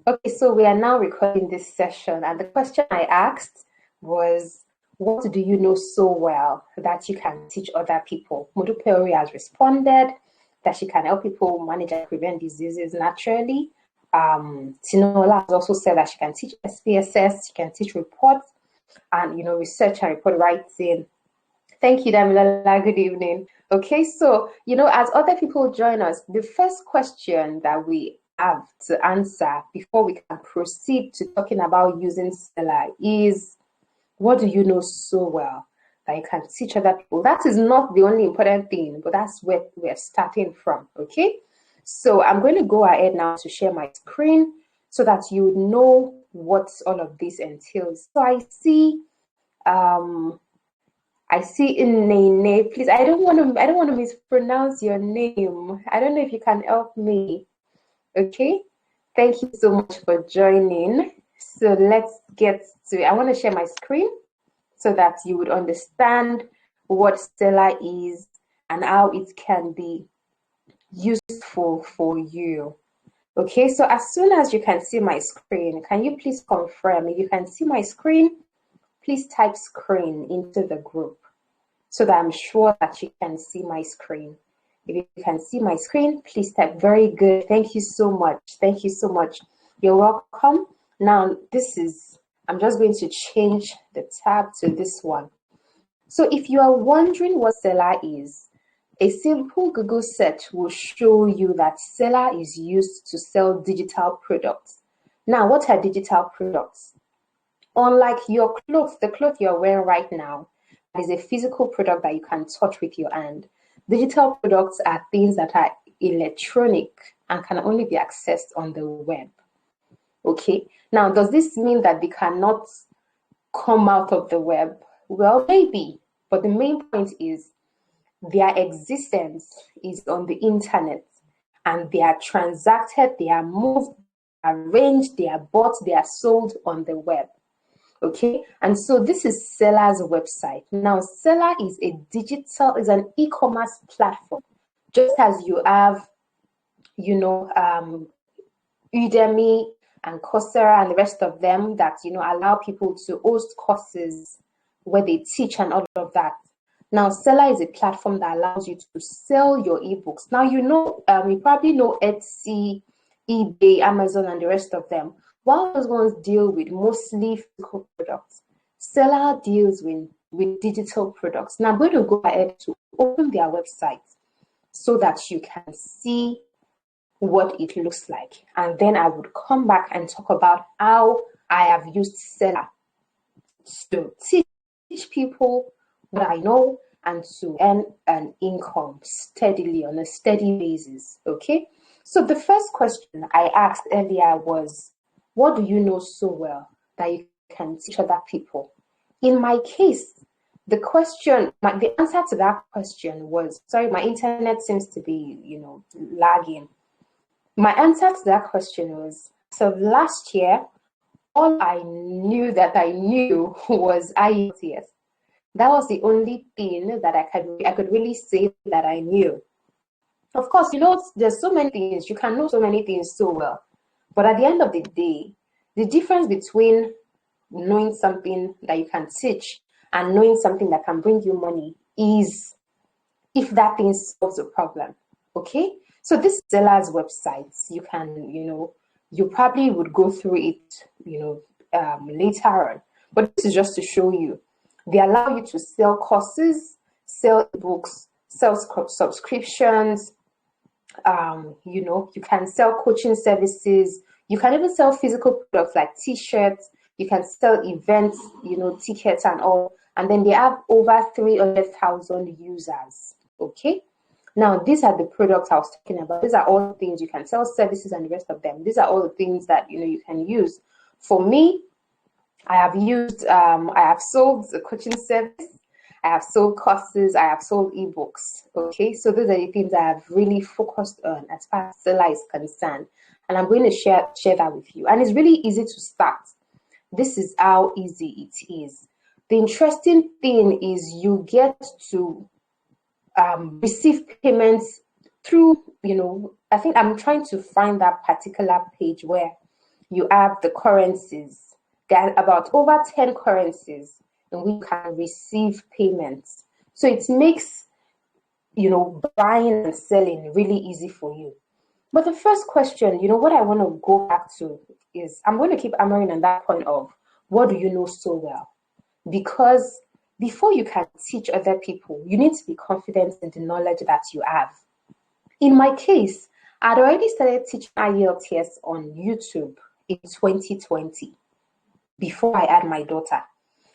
Okay, so we are now recording this session, and the question I asked was, what do you know so well that you can teach other people? Modupeori has responded that she can help people manage and prevent diseases naturally. Tinola has also said that she can teach SPSS, she can teach reports, and research and report writing. Thank you, Damilola. Good evening. Okay, so as other people join us, the first question that we have to answer before we can proceed to talking about using Selar is, what do you know so well that you can teach other people? That is not the only important thing, but that's where we're starting from. Okay, so I'm going to go ahead now to share my screen so that you know what all of this entails. So I see in Nene, please. I don't want to mispronounce your name. I don't know if you can help me. Okay. Thank you so much for joining. So let's get to it. I want to share my screen so that you would understand what Selar is and how it can be useful for you. Okay, so as soon as you can see my screen, can you please confirm if you can see my screen? Please type screen into the group so that I'm sure that you can see my screen. If you can see my screen, please type very good. Thank you so much. Thank you so much. You're welcome. Now, I'm just going to change the tab to this one. So if you are wondering what Selar is, a simple Google search will show you that Selar is used to sell digital products. Now, what are digital products? Unlike your clothes, the cloth you're wearing right now, is a physical product that you can touch with your hand. Digital products are things that are electronic and can only be accessed on the web. Okay, now does this mean that they cannot come out of the web? Well, maybe, but the main point is their existence is on the internet, and they are transacted, they are moved, arranged, they are bought, they are sold on the web. Okay, and so this is Selar's website. Now, Selar is an e-commerce platform, just as you have, Udemy and Coursera and the rest of them that allow people to host courses where they teach and all of that. Now, Selar is a platform that allows you to sell your ebooks. Now, you probably know Etsy, eBay, Amazon, and the rest of them. While those ones deal with mostly physical products, Selar deals with digital products. Now I'm going to go ahead to open their website so that you can see what it looks like. And then I would come back and talk about how I have used Selar to teach people what I know and to earn an income steadily on a steady basis. Okay. So the first question I asked earlier was, what do you know so well that you can teach other people? In my case, the answer to that question was, sorry, my internet seems to be, lagging. My answer to that question was, so last year, all I knew was IELTS. That was the only thing that I could really say that I knew. Of course, there's so many things, you can know so many things so well. But at the end of the day, the difference between knowing something that you can teach and knowing something that can bring you money is if that thing solves a problem. Okay? So this Selar's website, you can, you probably would go through it, later on. But this is just to show you. They allow you to sell courses, sell books, sell subscriptions. You can sell coaching services. You can even sell physical products like t-shirts. You can sell events, tickets and all. And then they have over 300,000 users. Okay. Now, these are the products I was talking about. These are all the things you can sell, services and the rest of them. These are all the things that, you can use. For me, I have sold a coaching service. I have sold courses, I have sold ebooks. Okay, so those are the things I have really focused on as far as Selar is concerned. And I'm going to share that with you. And it's really easy to start. This is how easy it is. The interesting thing is you get to receive payments through, I think I'm trying to find that particular page where you have the currencies. There are about over 10 currencies in which you can receive payments. So it makes, buying and selling really easy for you. But the first question, what I want to go back to is, I'm going to keep hammering on that point of, what do you know so well? Because before you can teach other people, you need to be confident in the knowledge that you have. In my case, I'd already started teaching IELTS on YouTube in 2020 before I had my daughter.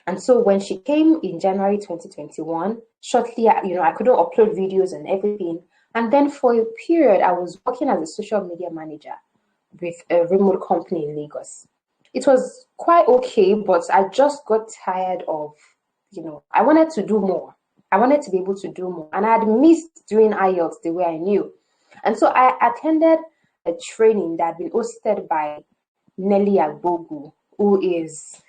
And so when she came in January 2021, shortly, I couldn't upload videos and everything. And then for a period, I was working as a social media manager with a remote company in Lagos. It was quite okay, but I just got tired of, I wanted to do more. I wanted to be able to do more. And I had missed doing IELTS the way I knew. And so I attended a training that had been hosted by Nelly Agbogu, who is,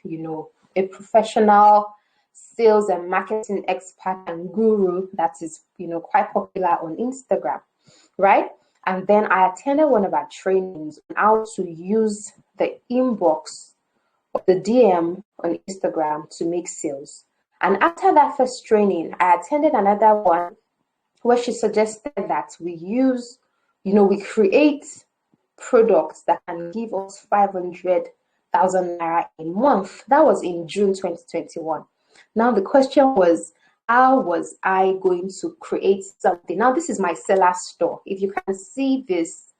a professional sales and marketing expert and guru that is, quite popular on Instagram, right? And then I attended one of our trainings on how to use the inbox of the DM on Instagram to make sales. And after that first training, I attended another one where she suggested that we use, we create products that can give us 500,000 naira a month. That was in June 2021. Now the question was, how was I going to create something? Now this is my Selar store. If you can see this,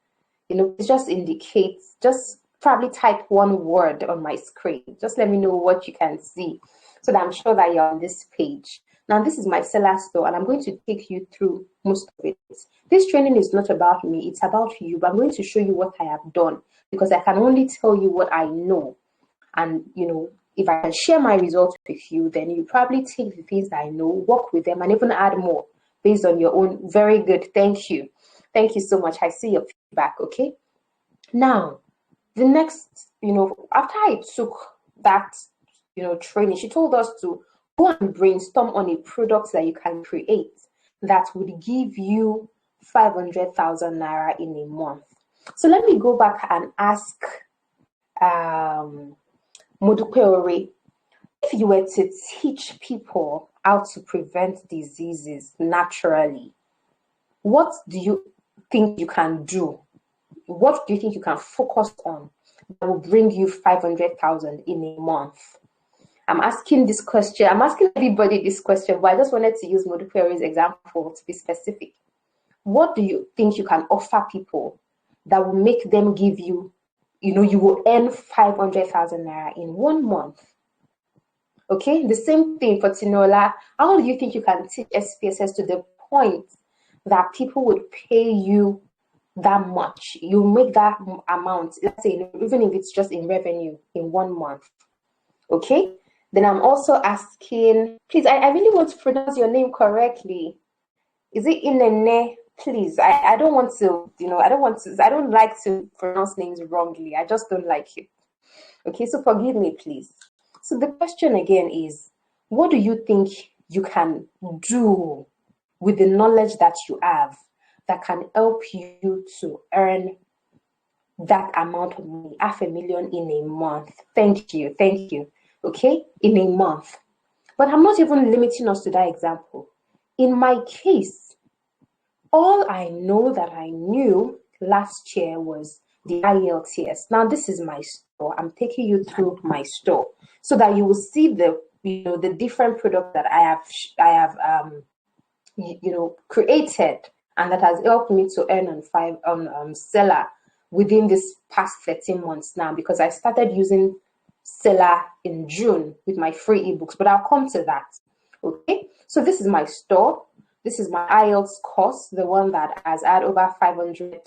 it just indicates, just probably type one word on my screen. Just let me know what you can see so that I'm sure that you're on this page. Now this is my Selar store and I'm going to take you through most of it. This training is not about me, it's about you, but I'm going to show you what I have done because I can only tell you what I know. And, if I can share my results with you, then you probably take the things that I know, work with them, and even add more based on your own. Very good. Thank you. Thank you so much. I see your feedback. Okay. Now, the next, after I took that, training, she told us to go and brainstorm on a product that you can create that would give you 500,000 naira in a month. So let me go back and ask Modupeore, if you were to teach people how to prevent diseases naturally, what do you think you can do? What do you think you can focus on that will bring you 500,000 in a month? I'm asking this question. I'm asking everybody this question, but I just wanted to use Modupeore's example to be specific. What do you think you can offer people that will make them give you, you will earn 500,000 naira in 1 month? Okay, the same thing for Tinola. How do you think you can teach SPSS to the point that people would pay you that much? You make that amount, let's say, even if it's just in revenue in 1 month. Okay, then I'm also asking, please, I really want to pronounce your name correctly. Is it Inene? Please, I don't want to, I don't like to pronounce names wrongly. I just don't like it. Okay, so forgive me, please. So the question again is, what do you think you can do with the knowledge that you have that can help you to earn that amount of money, 500,000 in a month? Thank you. Okay, in a month. But I'm not even limiting us to that example. In my case, all I know that I knew last year was the IELTS. Now this is my store. I'm taking you through my store so that you will see the the different products that I have created and that has helped me to earn on Selar within this past 13 months now, because I started using Selar in June with my free ebooks, but I'll come to that. Okay, so this is my store. This is my IELTS course, the one that has had over 500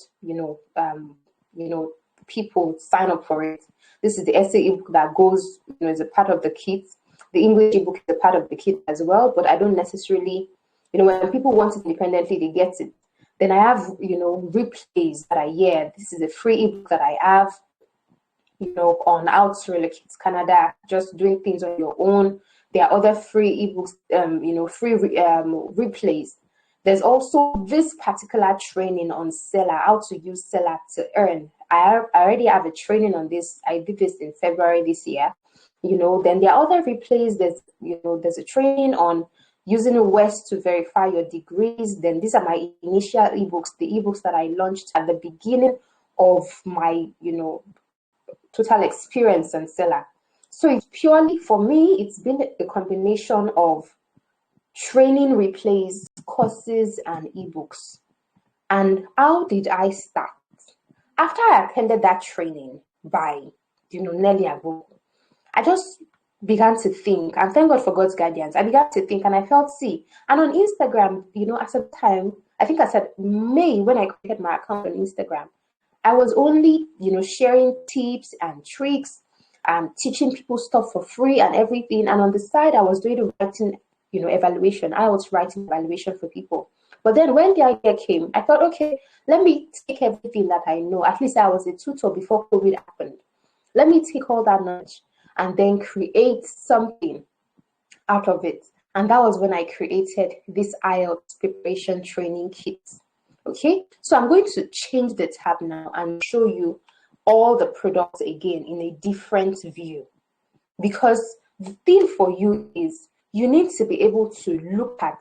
people sign up for it. This is the essay ebook that goes, is a part of the kit. The English ebook is a part of the kit as well, but I don't necessarily, when people want it independently, they get it. Then I have, replays that this is a free ebook that I have, on how to relocate to Canada, just doing things on your own. There are other free ebooks, free replays. There's also this particular training on Selar, how to use Selar to earn I already have a training on this. I did this in February this year. Then there are other replays. There's a training on using West to verify your degrees. Then these are my initial ebooks, the ebooks that I launched at the beginning of my, total experience on Selar. So it's purely, for me, it's been a combination of training replays, courses, and ebooks. And how did I start? After I attended that training by, Nelly Ago, I just began to think, and thank God for God's guidance. I began to think, and I felt, and on Instagram, at the time, I think I said May when I created my account on Instagram, I was only, sharing tips and tricks and teaching people stuff for free and everything. And on the side, I was doing writing, evaluation. I was writing evaluation for people. But then when the idea came, I thought, okay, let me take everything that I know. At least I was a tutor before COVID happened. Let me take all that knowledge and then create something out of it. And that was when I created this IELTS preparation training kit. Okay, so I'm going to change the tab now and show you all the products again in a different view. Because the thing for you is you need to be able to look at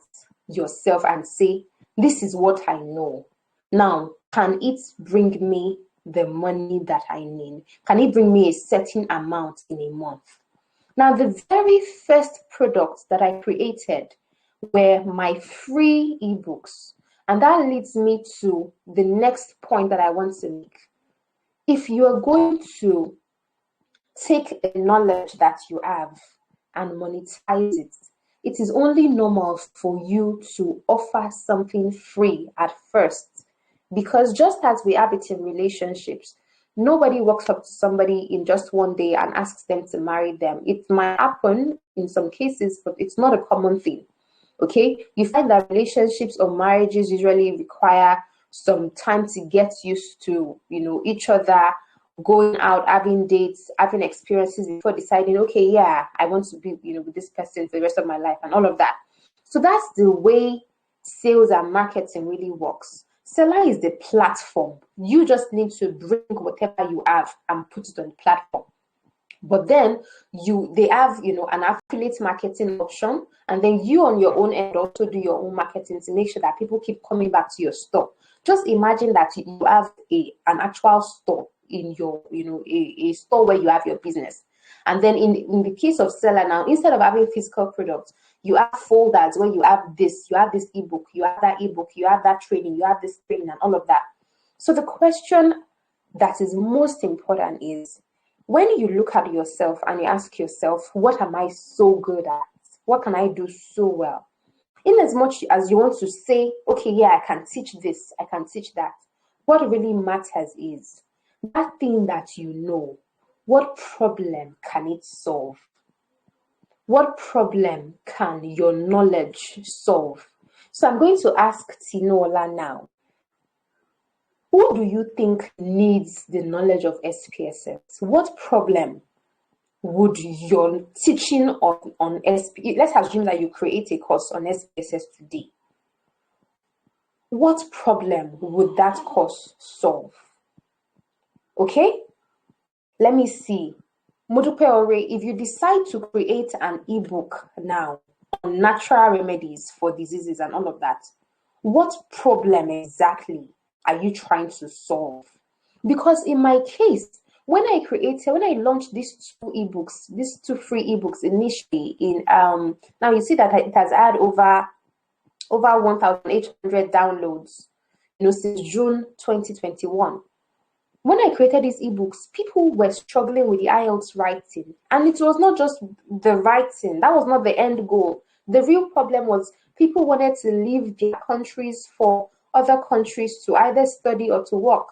yourself and say, this is what I know. Now, can it bring me the money that I need? Can it bring me a certain amount in a month? Now, the very first products that I created were my free ebooks. And that leads me to the next point that I want to make. If you are going to take the knowledge that you have and monetize it, it is only normal for you to offer something free at first. Because just as we have it in relationships, nobody walks up to somebody in just one day and asks them to marry them. It might happen in some cases, but it's not a common thing. Okay, you find that relationships or marriages usually require some time to get used to, each other, going out, having dates, having experiences before deciding, okay, yeah, I want to be, with this person for the rest of my life and all of that. So that's the way sales and marketing really works. Selar is the platform. You just need to bring whatever you have and put it on the platform. But then they have, an affiliate marketing option, and then you on your own end also do your own marketing to make sure that people keep coming back to your store. Just imagine that you have an actual store in your, a store where you have your business. And then in the case of Selar now, instead of having physical products, you have folders where you have this ebook, you have that ebook, you have that training, you have this training and all of that. So the question that is most important is, when you look at yourself and you ask yourself, what am I so good at? What can I do so well? In as much as you want to say, okay, yeah, I can teach this, I can teach that, what really matters is that thing that you know, what problem can it solve? What problem can your knowledge solve? So I'm going to ask Tinola now. Who do you think needs the knowledge of SPSS? What problem would your teaching on SPSS, let's assume that you create a course on SPSS today. What problem would that course solve? Okay, let me see. Modupe Ore, if you decide to create an ebook now on natural remedies for diseases and all of that, what problem exactly are you trying to solve? Because in my case, when I launched these two free ebooks initially now you see that it has had over 1,800 downloads, since June 2021. When I created these ebooks, people were struggling with the IELTS writing, and it was not just the writing. That was not the end goal. The real problem was people wanted to leave their countries for other countries to either study or to work.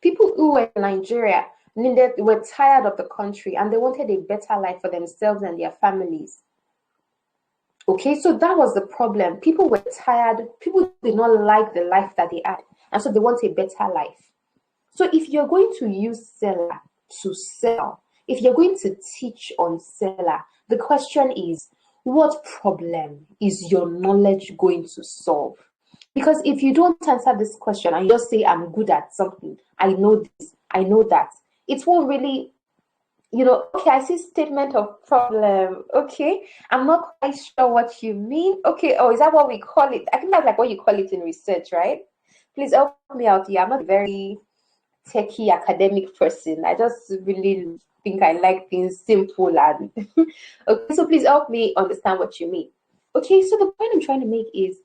People who were in Nigeria were tired of the country and they wanted a better life for themselves and their families. Okay, so that was the problem. People were tired. People did not like the life that they had, and so they want a better life. So if you're going to use Selar to sell, if you're going to teach on Selar, the question is, what problem is your knowledge going to solve? Because if you don't answer this question and you just say, I'm good at something, I know this, I know that. It won't really, okay, I see statement of problem. Okay, I'm not quite sure what you mean. Okay, oh, is that what we call it? I think that's like what you call it in research, right? Please help me out here. I'm not very techie academic person. I just really think I like things simple and okay, so please help me understand what you mean. Okay, so the point I'm trying to make is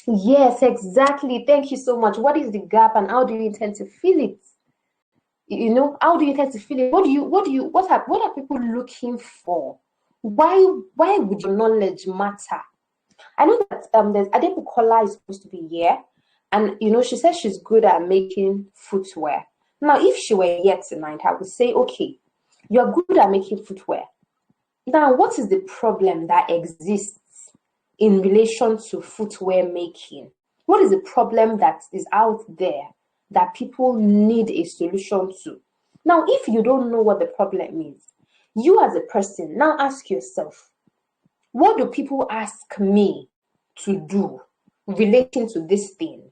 yes, exactly. Thank you so much. What is the gap and how do you intend to fill it? How do you intend to fill it? What are people looking for? Why would your knowledge matter? I know that there's Adebukola is supposed to be here, and she says she's good at making footwear. Now, if she were here tonight, I would say, okay, you're good at making footwear. Now, what is the problem that exists in relation to footwear making? What is the problem that is out there that people need a solution to? Now, if you don't know what the problem is, you as a person now ask yourself, what do people ask me to do relating to this thing?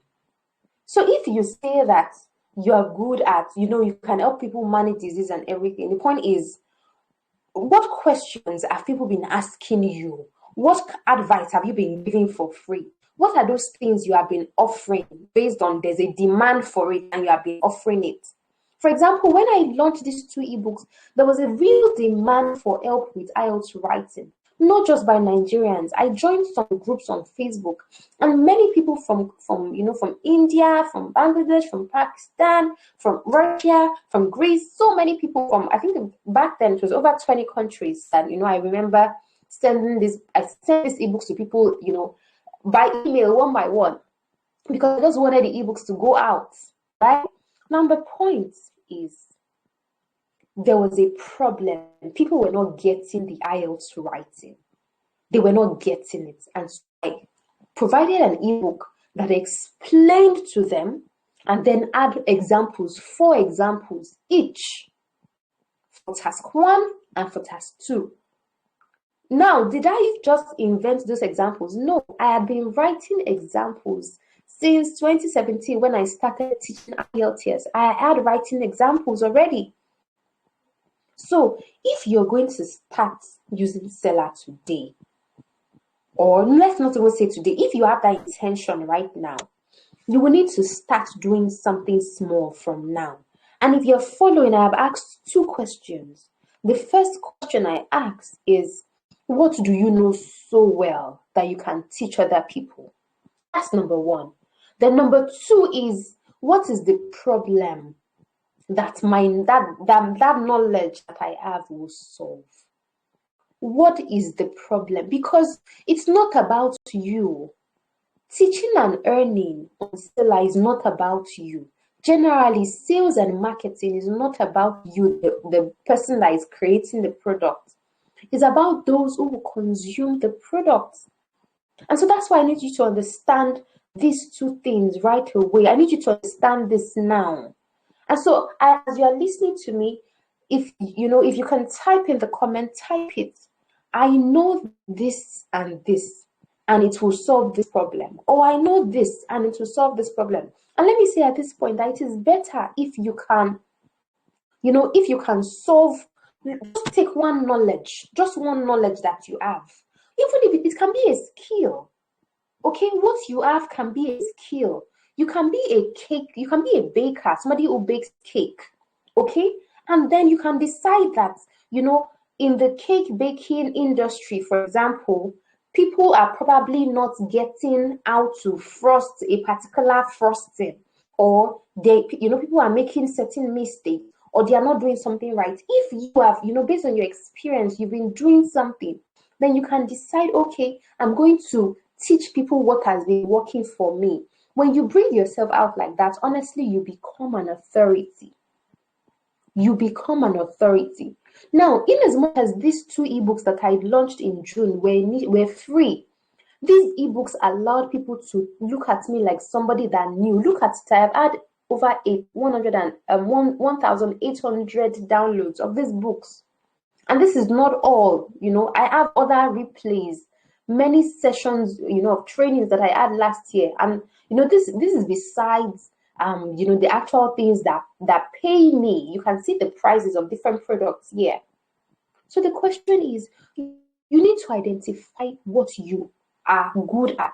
So if you say that you are good at, you can help people manage disease and everything, the point is, what questions have people been asking you? What advice have you been giving for free? What are those things you have been offering based on there's a demand for it and you have been offering it? For example, when I launched these 2 ebooks, there was a real demand for help with IELTS writing, not just by Nigerians. I joined some groups on Facebook, and many people from India, from Bangladesh, from Pakistan, from Russia, from Greece, so many people from, I think back then it was over 20 countries. And I remember I sent these ebooks to people, by email one by one, because I just wanted the ebooks to go out, right? Now the point is, there was a problem. People were not getting the IELTS writing. They were not getting it. And so I provided an ebook that explained to them and then add examples, 4 examples each for task 1 and for task 2. Now, did I just invent those examples? No, I had been writing examples since 2017 when I started teaching IELTS. I had writing examples already. So if you're going to start using Selar today, or let's not even say today, if you have that intention right now, you will need to start doing something small from now. And if you're following, I have asked 2 questions. The first question I ask is, what do you know so well that you can teach other people? That's number 1. Then number 2 is, what is the problem that that knowledge that I have will solve? What is the problem? Because it's not about you. Teaching and earning on Selar is not about you. Generally, sales and marketing is not about you, the person that is creating the product. It's about those who will consume the product. And so that's why I need you to understand these 2 things right away. I need you to understand this now. And so as you are listening to me, if you can type in the comment, type it. I know this and this, and it will solve this problem. Or I know this, and it will solve this problem. And let me say at this point that it is better if you can, if you can solve, just take one knowledge, just one knowledge that you have. Even if it can be a skill. Okay, what you have can be a skill. You can be a baker, somebody who bakes cake. Okay? And then you can decide that, in the cake baking industry, for example, people are probably not getting how to frost a particular frosting, or people are making certain mistakes, or they are not doing something right. If you have, based on your experience, you've been doing something, then you can decide, okay, I'm going to teach people what has been working for me. When you bring yourself out like that, honestly, you become an authority. You become an authority. Now, in as much as these 2 ebooks that I launched in June were free, these ebooks allowed people to look at me like somebody that knew. Look at it, I've had over 1,800 downloads of these books. And this is not all. I have other replays, many sessions, of trainings that I had last year. And, this is besides the actual things that pay me. You can see the prices of different products here. So the question is, you need to identify what you are good at.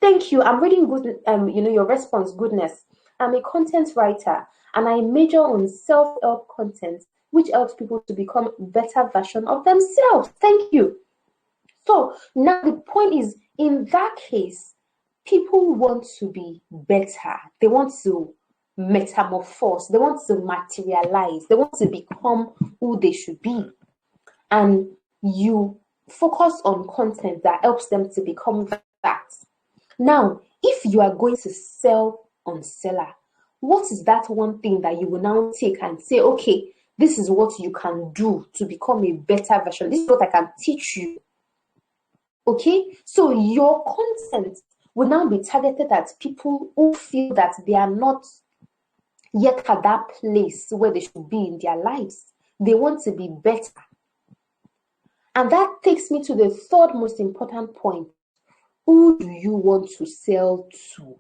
Thank you. I'm reading good, your response, goodness. I'm a content writer and I major on self-help content, which helps people to become a better version of themselves. Thank you. So now the point is, in that case, people want to be better. They want to metamorphose. They want to materialize. They want to become who they should be. And you focus on content that helps them to become that. Now, if you are going to sell on Selar, what is that one thing that you will now take and say, okay, this is what you can do to become a better version. This is what I can teach you. Okay, so your content will now be targeted at people who feel that they are not yet at that place where they should be in their lives. They want to be better. And that takes me to the third most important point. Who do you want to sell to?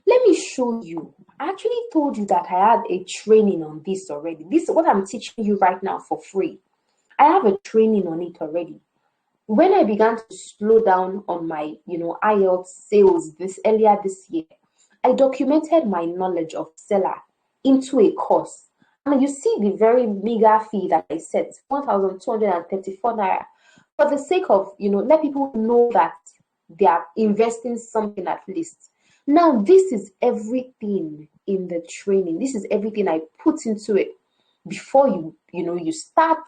Let me show you. I actually told you that I had a training on this already. This is what I'm teaching you right now for free. I have a training on it already. When I began to slow down on my, IELTS sales earlier this year, I documented my knowledge of Selar into a course. And you see the very meager fee that I set, 1,234 naira, for the sake of, let people know that they are investing something at least. Now, this is everything in the training. This is everything I put into it before you start.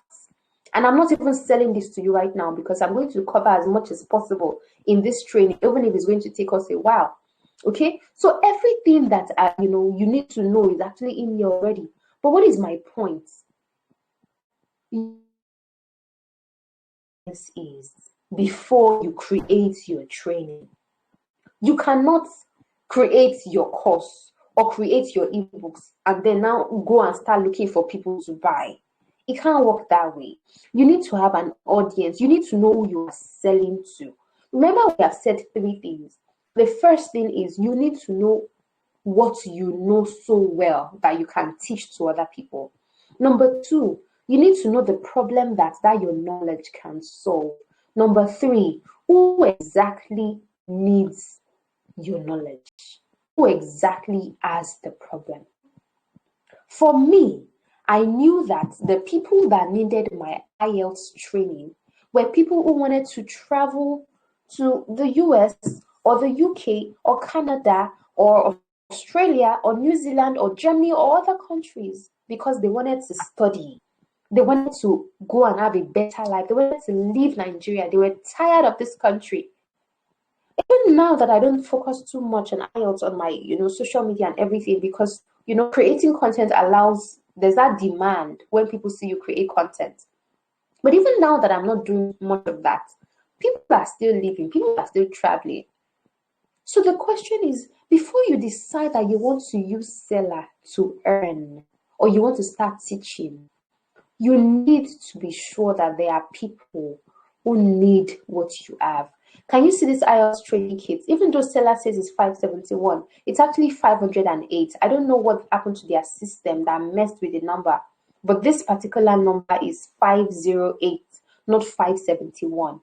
And I'm not even selling this to you right now because I'm going to cover as much as possible in this training, even if it's going to take us a while. Okay, so everything that you need to know is actually in here already. But what is my point? This is before you create your training. You cannot create your course or create your ebooks and then now go and start looking for people to buy. It can't work that way. You need to have an audience. You need to know who you are selling to. Remember, we have said 3 things. The first thing is you need to know what you know so well that you can teach to other people. Number 2, you need to know the problem that your knowledge can solve. Number 3, who exactly needs your knowledge? Who exactly has the problem? For me, I knew that the people that needed my IELTS training were people who wanted to travel to the US or the UK or Canada or Australia or New Zealand or Germany or other countries because they wanted to study. They wanted to go and have a better life. They wanted to leave Nigeria. They were tired of this country. Even now that I don't focus too much on IELTS on my, social media and everything because, creating content there's that demand when people see you create content. But even now that I'm not doing much of that, people are still living, people are still traveling. So the question is, before you decide that you want to use Selar to earn or you want to start teaching, you need to be sure that there are people who need what you have. Can you see this IELTS training kit? Even though Selar says it's 571, it's actually 508. I don't know what happened to their system that messed with the number, but this particular number is 508, not 571.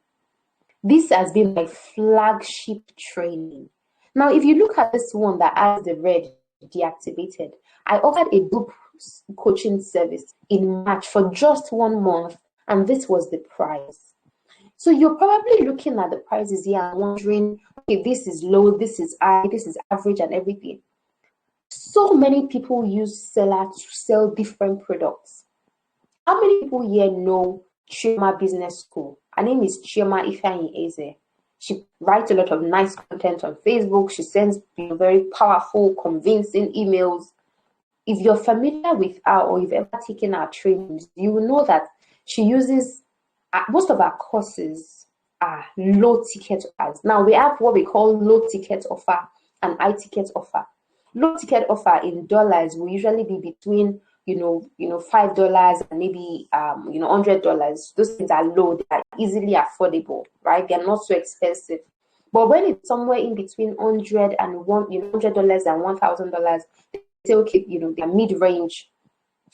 This has been my flagship training. Now, if you look at this one that has the red deactivated, I offered a group coaching service in March for just 1 month, and this was the price. So you're probably looking at the prices here and wondering, okay, this is low, this is high, this is average and everything. So many people use Selar to sell different products. How many people here know Chioma Business School? Her name is Chioma Ifeanyi Eze. She writes a lot of nice content on Facebook. She sends very powerful, convincing emails. If you're familiar with her or you've ever taken her trainings, you will know that she uses most of our courses are low ticket offers. Now we have what we call low ticket offer and high ticket offer. Low ticket offer in dollars will usually be between $5 and maybe $100. Those things are low, they are easily affordable, right? They're not so expensive. But when it's somewhere in between $100 and $100 and $1,000, they say, okay, they're mid-range.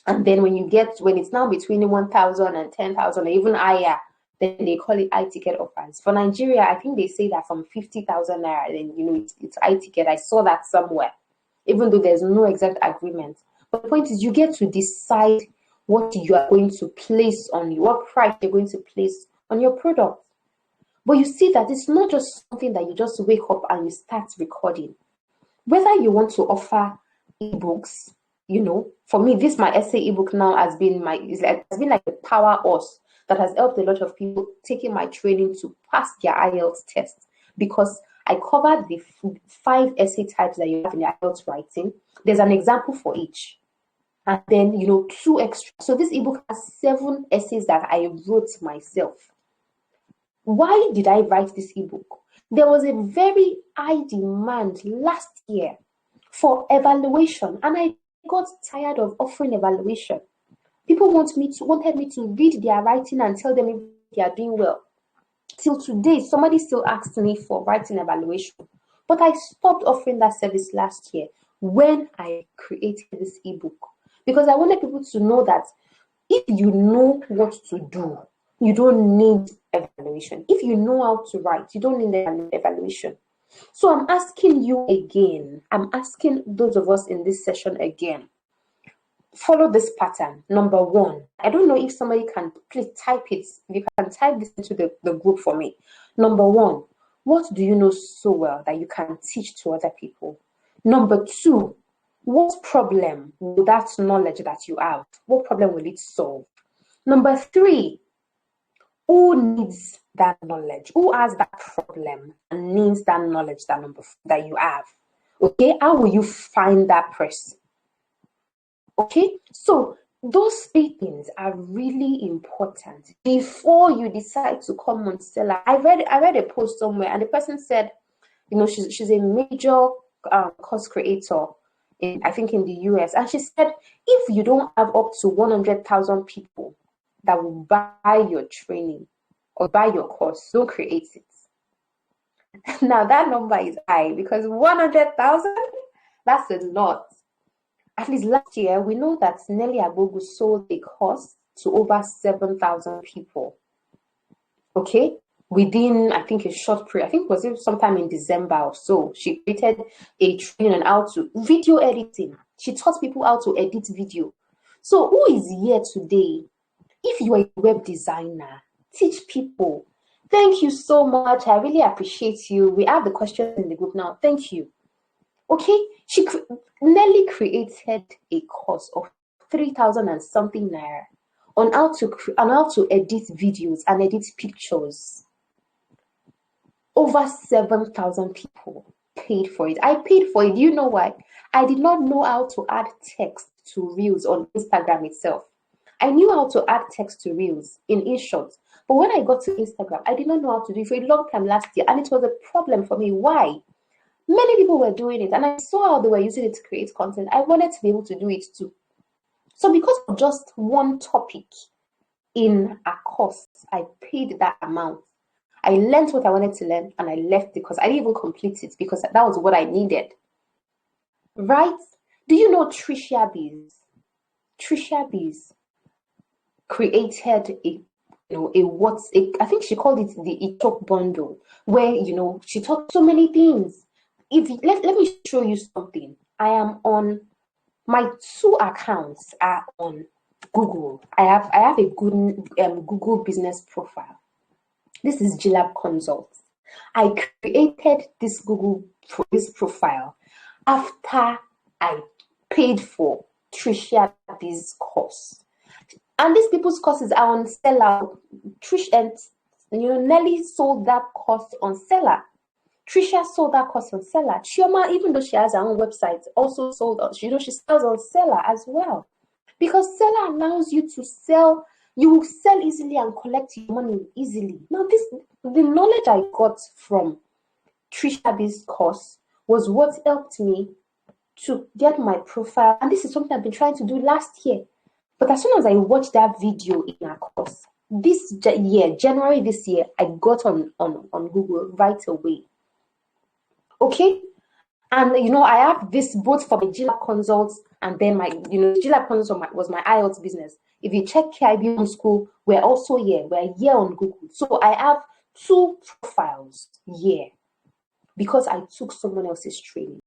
And then when it's now between 1,000 and 10,000 or even higher, then they call it high ticket offers. For Nigeria, I think they say that from 50,000 naira, then it's high ticket. I saw that somewhere, even though there's no exact agreement. But the point is, you get to decide what you are going to place on you, what price you're going to place on your product. But you see that it's not just something that you just wake up and you start recording. Whether you want to offer ebooks, for me, my essay ebook now has been like a power horse that has helped a lot of people taking my training to pass their IELTS test, because I covered the 5 essay types that you have in the IELTS writing. There's an example for each. And then, 2 extra. So this ebook has 7 essays that I wrote myself. Why did I write this ebook? There was a very high demand last year for evaluation, and I got tired of offering evaluation. People wanted me to read their writing and tell them if they are doing well. Till today, somebody still asks me for writing evaluation. But I stopped offering that service last year when I created this ebook, because I wanted people to know that if you know what to do, you don't need evaluation. If you know how to write, you don't need evaluation. So I'm asking you again, I'm asking those of us in this session again, follow this pattern. Number 1, I don't know if somebody can please type it. If you can type this into the group for me. Number 1, what do you know so well that you can teach to other people? Number 2, what problem will that knowledge that you have, what problem will it solve? Number 3, who needs that knowledge? Who has that problem and needs that knowledge that you have? Okay, how will you find that person? Okay, so those 3 things are really important before you decide to come on Selar. I read a post somewhere, and the person said, she's a major course creator I think in the US, and she said, if you don't have up to 100,000 people that will buy your training or buy your course, don't create it. Now that number is high, because 100,000, that's a lot. At least last year, we know that Nelly Agogo sold a course to over 7,000 people. Okay, within, I think, a short period. I think it was sometime in December or so. She created a training on how to video editing. She taught people how to edit video. So who is here today? If you are a web designer, teach people. Thank you so much. I really appreciate you. We have the questions in the group now. Thank you. Okay, Nelly created a course of 3,000 and something naira on how to edit videos and edit pictures. Over 7,000 people paid for it. I paid for it. Do you know why? I did not know how to add text to Reels on Instagram itself. I knew how to add text to Reels in InShot, but when I got to Instagram, I did not know how to do it for a long time last year, and it was a problem for me. Why? Many people were doing it, and I saw how they were using it to create content. I wanted to be able to do it too. So because of just one topic in a course, I paid that amount. I learned what I wanted to learn, and I left because I didn't even complete it, because that was what I needed. Right? Do you know Trisha Bees? Trisha Bees created I think she called it the e-talk bundle, where she taught so many things. Let me show you something. I am on my 2 accounts are on Google. I have a good Google business profile. This is Gilab Consults. I created this this profile after I paid for Trisha B's course. And these people's courses are on Selar. Trish and Nelly sold that course on Selar. Trisha sold that course on Selar. Chioma, even though she has her own website, also sold on, she sells on Selar as well. Because Selar allows you to sell, you will sell easily and collect your money easily. Now, the knowledge I got from Trisha B's course was what helped me to get my profile. And this is something I've been trying to do last year. But as soon as I watched that video in our course, this year, January this year, I got on Google right away. Okay. And I have this both for my GLab consults and then my, GLab consults was my IELTS business. If you check KIB Homeschool, we're also here. We're here on Google. So I have 2 profiles here because I took someone else's training.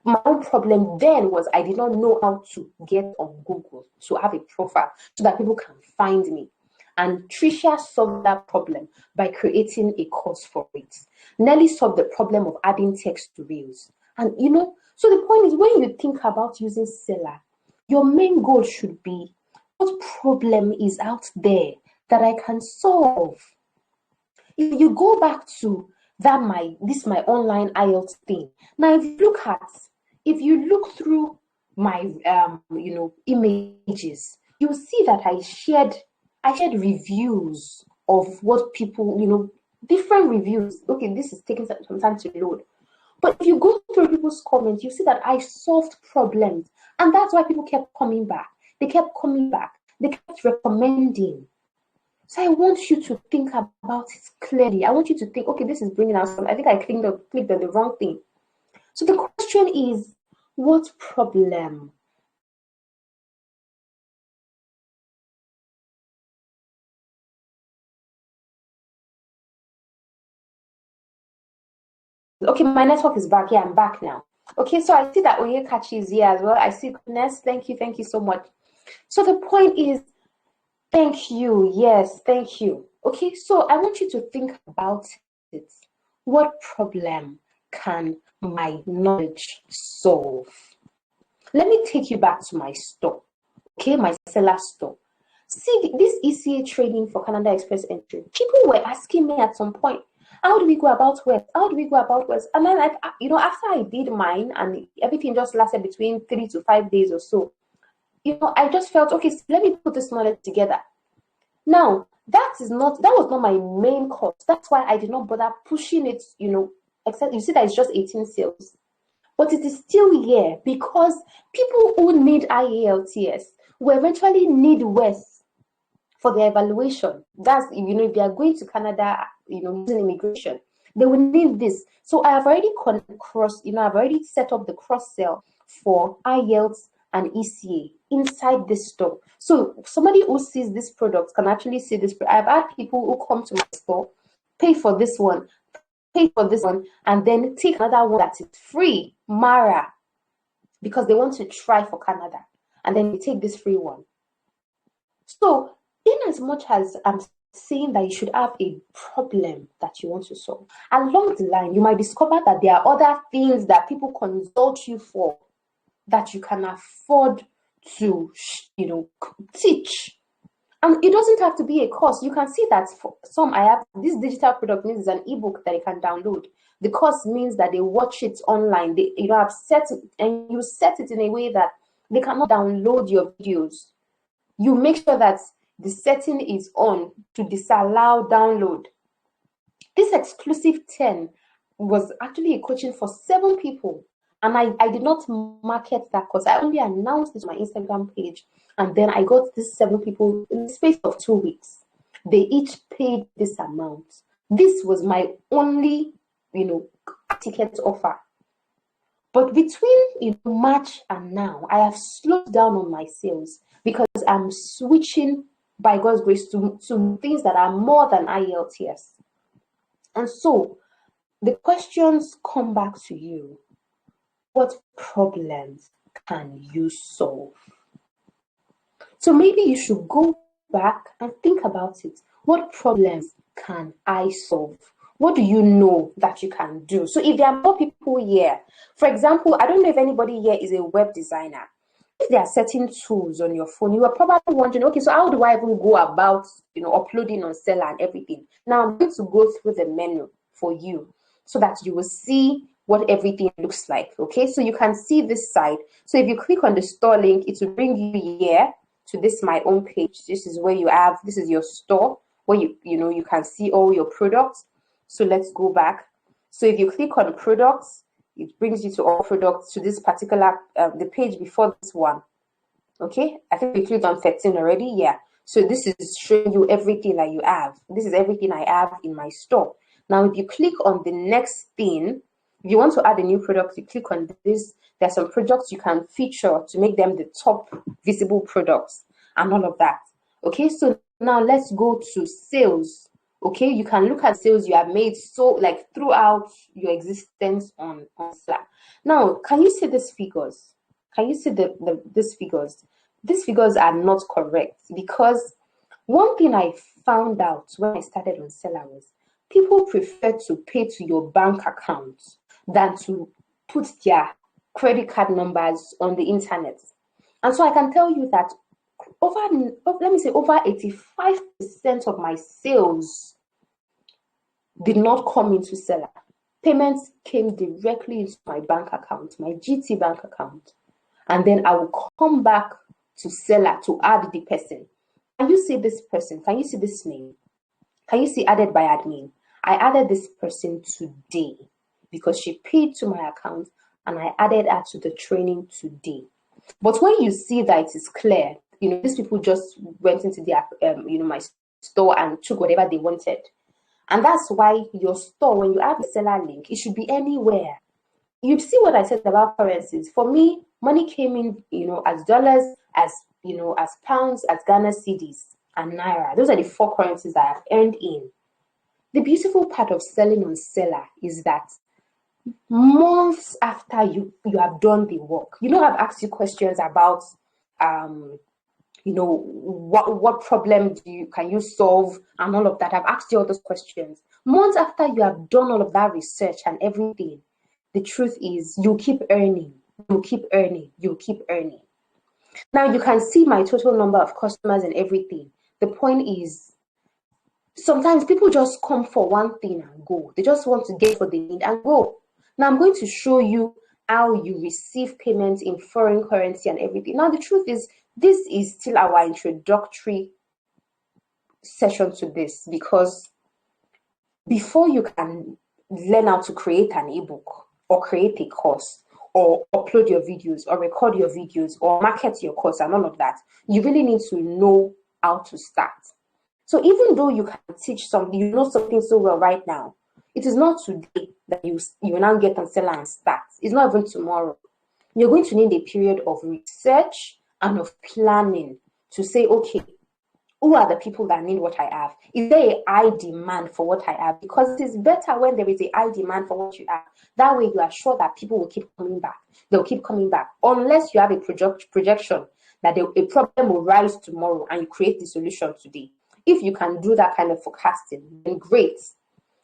My own problem then was I did not know how to get on Google to have a profile so that people can find me. And Tricia solved that problem by creating a course for it. Nelly solved the problem of adding text to Reels. And so the point is, when you think about using Selar, your main goal should be, what problem is out there that I can solve? If you go back to this my online IELTS thing. Now, if you look through my images, you'll see that I shared reviews of what people, different reviews. Okay, this is taking some time to load. But if you go through people's comments, you see that I solved problems. And that's why people kept coming back. They kept coming back. They kept recommending. So I want you to think about it clearly. I want you to think, okay, this is bringing out some. I think I clicked on the wrong thing. So the question is, what problem? Okay, my network is back. Yeah, I'm back now. Okay, so I see that Oyekachi is here as well. I see goodness. Thank you so much. So the point is, thank you. Yes, thank you. Okay, so I want you to think about it. What problem can my knowledge solve? Let me take you back to my store. Okay, my Selar store. See, this ECA training for Canada Express entry. People were asking me at some point, how do we go about West? How do we go about West? And then, after I did mine and everything just lasted between 3 to 5 days or so, I just felt, okay, so let me put this knowledge together. Now, that was not my main course. That's why I did not bother pushing it, except you see that it's just 18 sales. But it is still here because people who need IELTS will eventually need West for their evaluation. That's, if they are going to Canada, using immigration, they will need this. So I have already I've already set up the cross-sell for IELTS and ECA inside this store. So somebody who sees this product can actually see this. I've had people who come to my store, pay for this one, and then take another one that is free, Mara, because they want to try for Canada, and then they take this free one. So in as much as I'm saying that you should have a problem that you want to solve, along the line, you might discover that there are other things that people consult you for that you can afford to, teach. And it doesn't have to be a course. You can see that for some, I have this digital product means it's an ebook that you can download. The course means that they watch it online. They, have set it, and you set it in a way that they cannot download your videos. You make sure that the setting is on to disallow download. This exclusive 10 was actually a coaching for 7 people. And I did not market that course. I only announced it on my Instagram page. And then I got these 7 people in the space of 2 weeks. They each paid this amount. This was my only, ticket offer. But between March and now, I have slowed down on my sales because I'm switching, by God's grace, to things that are more than IELTS. And so the questions come back to you. What problems can you solve? So maybe you should go back and think about it. What problems can I solve? What do you know that you can do? So if there are more people here, for example, I don't know if anybody here is a web designer. If there are certain tools on your phone, you are probably wondering, okay, so how do I even go about, uploading on Selar and everything? Now I'm going to go through the menu for you so that you will see what everything looks like. Okay, so you can see this side. So if you click on the store link, it will bring you here to this my own page. This is where this is your store where you can see all your products. So let's go back. So if you click on products, it brings you to all products, to this particular the page before this one. Okay, I think we clicked on 13 already. Yeah, so this is showing you everything that you have. This is everything I have in my store. Now if you click on the next thing, If you want to add a new product, you click on this. There are some products you can feature to make them the top visible products and all of that. Okay, so now let's go to sales. Okay, you can look at sales you have made so like throughout your existence on Slack. Now, can you see these figures? Can you see these figures? These figures are not correct because one thing I found out when I started on Selar was people prefer to pay to your bank account than to put their credit card numbers on the internet. And so I can tell you that let me say over 85% of my sales did not come into Selar. Payments came directly into my bank account, my GT bank account. And then I will come back to Selar to add the person. Can you see this person? Can you see this name? Can you see added by admin? I added this person today because she paid to my account and I added her to the training today. But when you see that it is clear, these people just went into their, my store and took whatever they wanted. And that's why your store, when you have a seller link, it should be anywhere. You see what I said about currencies. For me, money came in, as dollars, as pounds, as Ghana cedis, and naira. Those are the 4 currencies that I've earned in. The beautiful part of selling on Selar is that months after you have done the work, I've asked you questions about, what problem can you solve and all of that. I've asked you all those questions. Months after you have done all of that research and everything, the truth is you keep earning, you keep earning, you keep earning. Now you can see my total number of customers and everything. The point is, sometimes people just come for one thing and go. They just want to get what they need and go. Now I'm going to show you how you receive payments in foreign currency and everything. Now the truth is, this is still our introductory session to this, because before you can learn how to create an ebook or create a course or upload your videos or record your videos or market your course and all of that, you really need to know how to start. So even though you can teach something, you know something so well right now, it is not today that you will now get on Selar and start. It's not even tomorrow. You're going to need a period of research and of planning to say, okay, who are the people that need what I have? Is there a high demand for what I have? Because it is better when there is a high demand for what you have. That way you are sure that people will keep coming back. They'll keep coming back. Unless you have a projection that a problem will rise tomorrow and you create the solution today. If you can do that kind of forecasting, then great.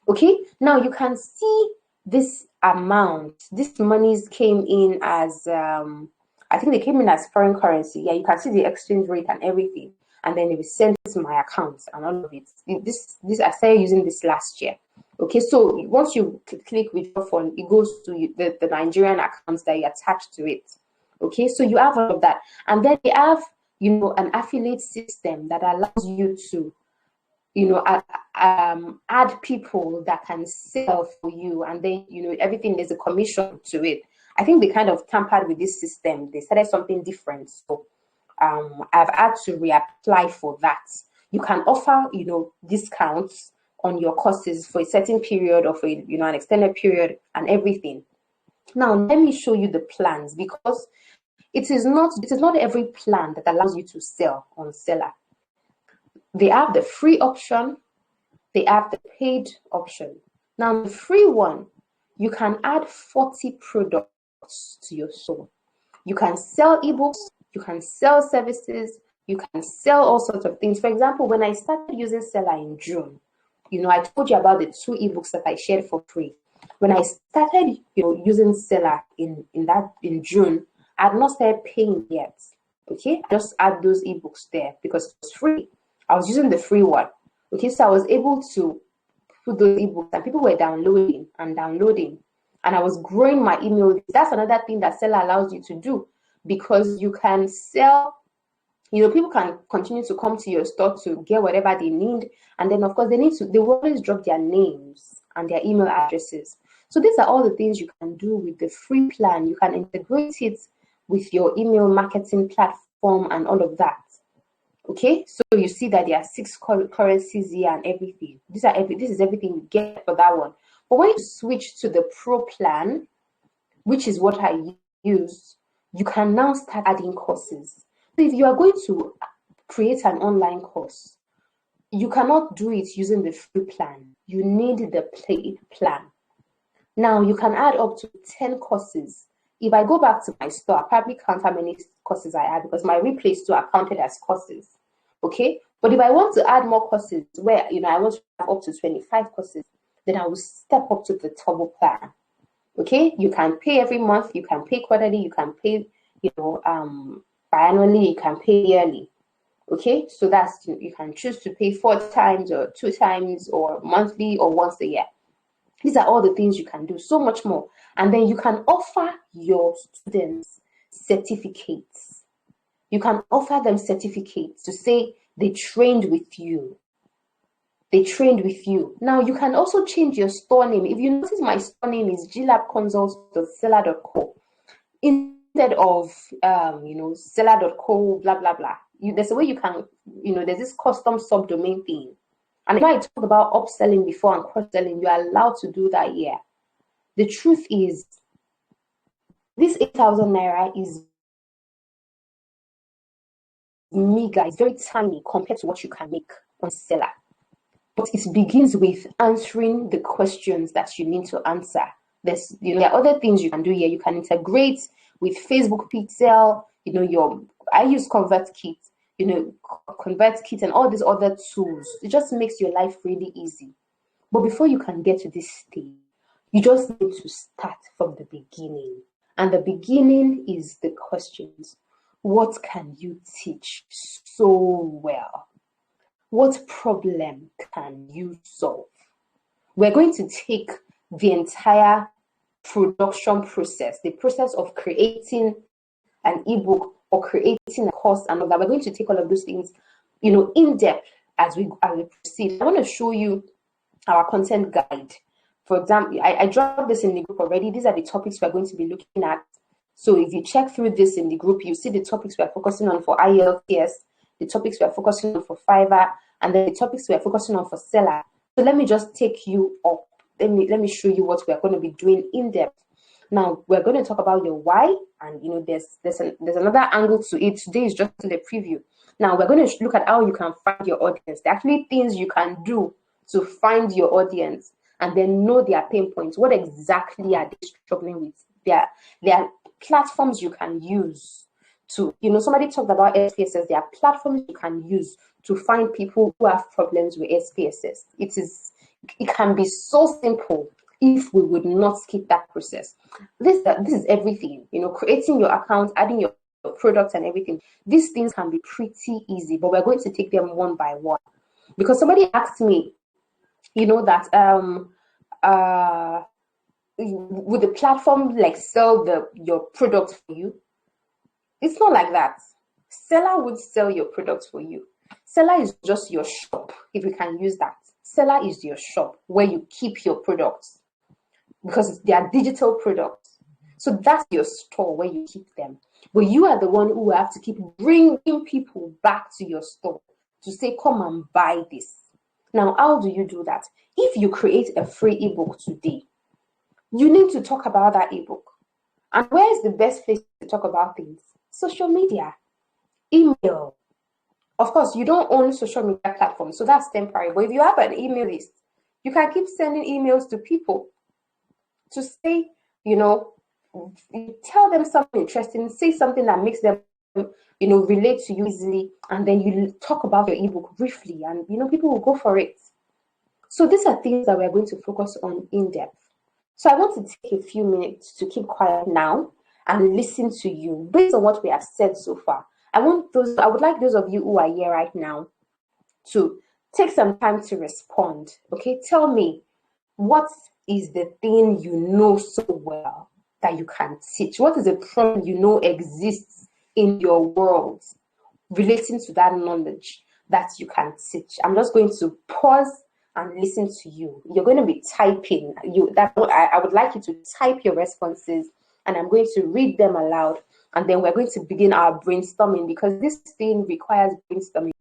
Okay, now you can see this amount. These monies came in as, I think they came in as foreign currency. Yeah, you can see the exchange rate and everything. And then it was sent to my account and all of it. This I started using this last year. Okay, so once you click withdraw fund, it goes to the Nigerian accounts that you attach to it. Okay, so you have all of that. And then they have, an affiliate system that allows you to, add people that can sell for you. And then, everything, there's a commission to it. I think they kind of tampered with this system. They started something different. So I've had to reapply for that. You can offer, discounts on your courses for a certain period or for, an extended period and everything. Now, let me show you the plans, because it is not every plan that allows you to sell on Selar. They have the free option, they have the paid option. Now, the free one, you can add 40 products to your store. You can sell ebooks, you can sell services, you can sell all sorts of things. For example, when I started using Selar in June, I told you about the 2 ebooks that I shared for free. When I started, using Selar in June, I had not started paying yet. Okay, just add those ebooks there because it was free. I was using the free one. Okay, so I was able to put those ebooks and people were downloading and downloading. And I was growing my email list. That's another thing that Selar allows you to do, because you can sell, people can continue to come to your store to get whatever they need. And then, of course, they will always drop their names and their email addresses. So these are all the things you can do with the free plan. You can integrate it with your email marketing platform and all of that. Okay, so you see that there are 6 currencies here and everything. This is everything you get for that one. But when you switch to the pro plan, which is what I use, you can now start adding courses. So if you are going to create an online course, you cannot do it using the free plan. You need the paid plan. Now you can add up to 10 courses. If I go back to my store, I probably count how many courses I add because my replay store are counted as courses. Okay, but if I want to add more courses where I want to have up to 25 courses, then I will step up to the turbo plan. Okay, you can pay every month, you can pay quarterly, you can pay biannually, you can pay yearly. Okay, so that's, you can choose to pay 4 times or 2 times or monthly or once a year. These are all the things you can do, so much more. And then you can offer your students certificates. You can offer them certificates to say they trained with you. They trained with you. Now you can also change your store name. If you notice, my store name is glabconsults.selar.co instead of selar.co blah blah blah. There's a way you can, there's this custom subdomain thing. And I talked about upselling before and cross-selling. You are allowed to do that here. The truth is, this 8,000 naira is meager. It's very tiny compared to what you can make on Selar. But it begins with answering the questions that you need to answer. There are other things you can do here. You can integrate with Facebook Pixel. I use ConvertKit. ConvertKit and all these other tools. It just makes your life really easy. But before you can get to this stage, you just need to start from the beginning. And the beginning is the questions. What can you teach so well? What problem can you solve? We're going to take the entire production process, the process of creating an ebook or creating a course, and all that. We're going to take all of those things, in depth as we proceed. I want to show you our content guide. For example, I dropped this in the group already. These are the topics we're going to be looking at. So if you check through this in the group, you see the topics we're focusing on for IELTS, the topics we're focusing on for Fiverr, and then the topics we're focusing on for Selar. So let me just take you up. Let me show you what we're going to be doing in depth. Now we're going to talk about your why, and there's another angle to it. Today is just the preview. Now we're going to look at how you can find your audience. There are actually things you can do to find your audience and then know their pain points. What exactly are they struggling with? There are platforms you can use to, somebody talked about SPSS. There are platforms you can use to find people who have problems with SPSS. It can be so simple if we would not skip that process. This is everything, creating your account, adding your products and everything. These things can be pretty easy, but we're going to take them one by one. Because somebody asked me, that would the platform sell your product for you? It's not like that. Seller would sell your products for you. Seller is just your shop, if you can use that. Seller is your shop where you keep your products because they are digital products. So that's your store where you keep them. But you are the one who have to keep bringing people back to your store to say, come and buy this. Now, how do you do that? If you create a free ebook today, you need to talk about that ebook. And where is the best place to talk about things? Social media, email. Of course, you don't own social media platforms, so that's temporary. But if you have an email list, you can keep sending emails to people to say, tell them something interesting, say something that makes them, relate to you easily, and then you talk about your ebook briefly, and people will go for it. So these are things that we're going to focus on in depth. So I want to take a few minutes to keep quiet now and listen to you based on what we have said so far. I would like those of you who are here right now to take some time to respond. Okay, tell me, what is the thing you know so well that you can teach? What is the problem exists in your world relating to that knowledge that you can teach? I'm just going to pause and listen to you. You're going to be typing. I would like you to type your responses, and I'm going to read them aloud, and then we're going to begin our brainstorming, because this thing requires brainstorming.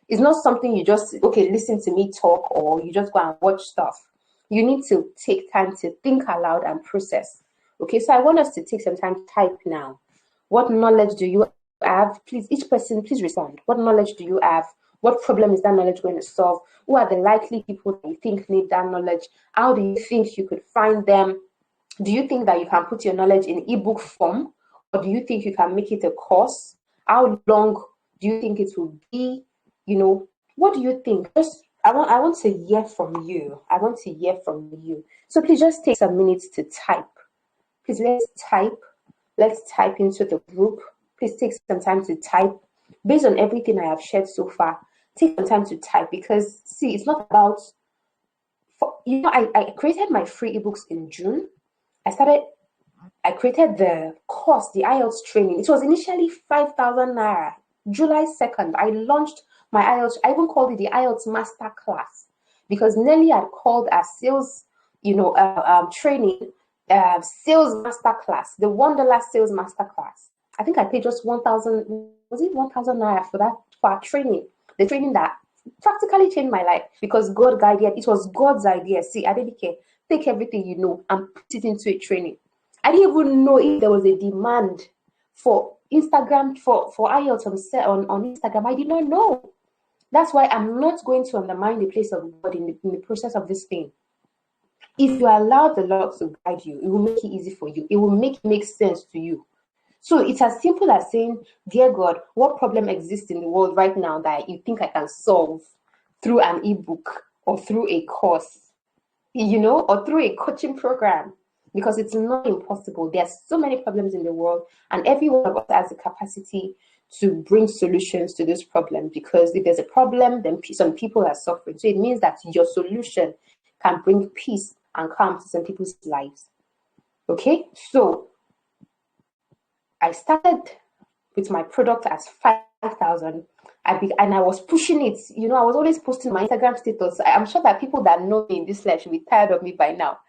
It's not something you just, listen to me talk, or you just go and watch stuff. You need to take time to think aloud and process. Okay, so I want us to take some time to type now. What knowledge do you have? Please, each person, please respond. What knowledge do you have? What problem is that knowledge going to solve? Who are the likely people that you think need that knowledge? How do you think you could find them? Do you think that you can put your knowledge in ebook form, or do you think you can make it a course? How long do you think it will be? What do you think? Just I want to hear from you. I want to hear from you. So please just take some minutes to type. Please let's type. Let's type into the group. Please take some time to type. Based on everything I have shared so far, take some time to type, because see, it's not about I created my free ebooks in June. I created the course, the IELTS training. It was initially 5,000 naira. July 2nd, I launched my IELTS. I even called it the IELTS Master Class, because Nelly had called a sales, training, sales master class, the $1 sales master class. I think I paid just 1,000. Was it 1,000 naira for that, for our training? The training that practically changed my life, because God guided. It was God's idea. See, Adenike, take everything you know and put it into a training. I didn't even know if there was a demand for Instagram, for IELTS on Instagram. I did not know. That's why I'm not going to undermine the place of God in the process of this thing. If you allow the Lord to guide you, it will make it easy for you. It will make sense to you. So it's as simple as saying, dear God, what problem exists in the world right now that you think I can solve through an ebook or through a course, or through a coaching program? Because it's not impossible. There's so many problems in the world, and every one of us has the capacity to bring solutions to this problem. Because if there's a problem, then some people are suffering. So it means that your solution can bring peace and calm to some people's lives. Okay, so I started with my product as 5,000. And I was pushing it. I was always posting my Instagram status. I'm sure that people that know me in this life should be tired of me by now.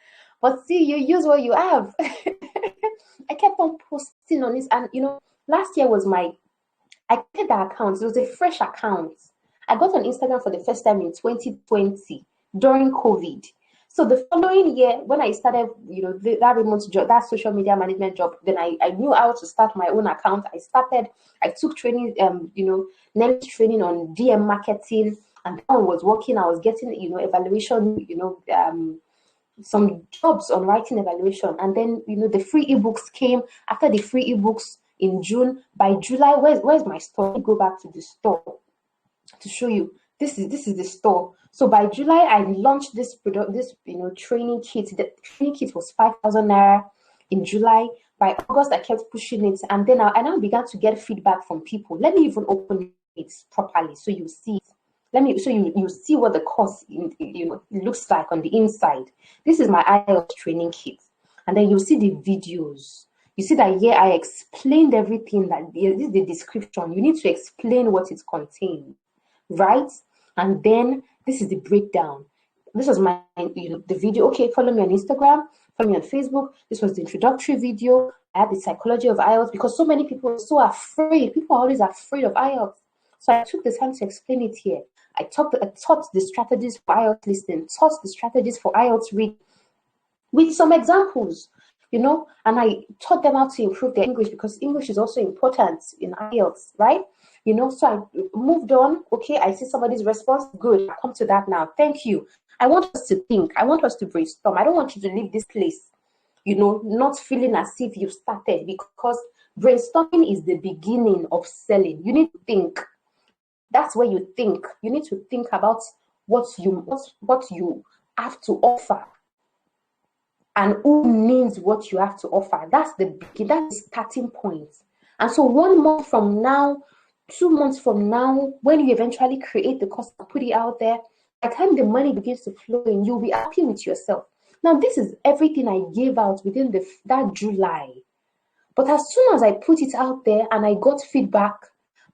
But see, you use what you have. I kept on posting on this. And, last year was I created the account. It was a fresh account. I got on Instagram for the first time in 2020 during COVID. So the following year, when I started, that remote job, that social media management job, then I knew how to start my own account. I took training, next training on DM marketing, and that one was working. I was getting, evaluation, some jobs on writing evaluation. And then, the free ebooks came. After the free ebooks in June, by July, where's my store? Let me go back to the store to show you. This is the store. So by July, I launched this product, training kit. The training kit was 5,000 naira in July. By August, I kept pushing it, and then I now began to get feedback from people. Let me even open it properly so you see it. You see what the course looks like on the inside. This is my IELTS training kit, and then you see the videos. You see that here I explained everything. That this is the description. You need to explain what it contains, right? And then this is the breakdown. This was my the video. Okay, follow me on Instagram, follow me on Facebook. This was the introductory video. I had the psychology of IELTS, because so many people are so afraid. People are always afraid of IELTS. So I took the time to explain it here. I taught the strategies for IELTS listening, taught the strategies for IELTS reading with some examples, and I taught them how to improve their English, because English is also important in IELTS, right? So I moved on. Okay, I see somebody's response. Good, I'll come to that now. Thank you. I want us to think. I want us to brainstorm. I don't want you to leave this place, not feeling as if you started, because brainstorming is the beginning of selling. You need to think. That's where you think. You need to think about what you have to offer, and who needs what you have to offer. That's the starting point. And so 1 month from now, 2 months from now, when you eventually create the course and put it out there, by the time the money begins to flow in, you'll be happy with yourself. Now, this is everything I gave out within that July. But as soon as I put it out there and I got feedback,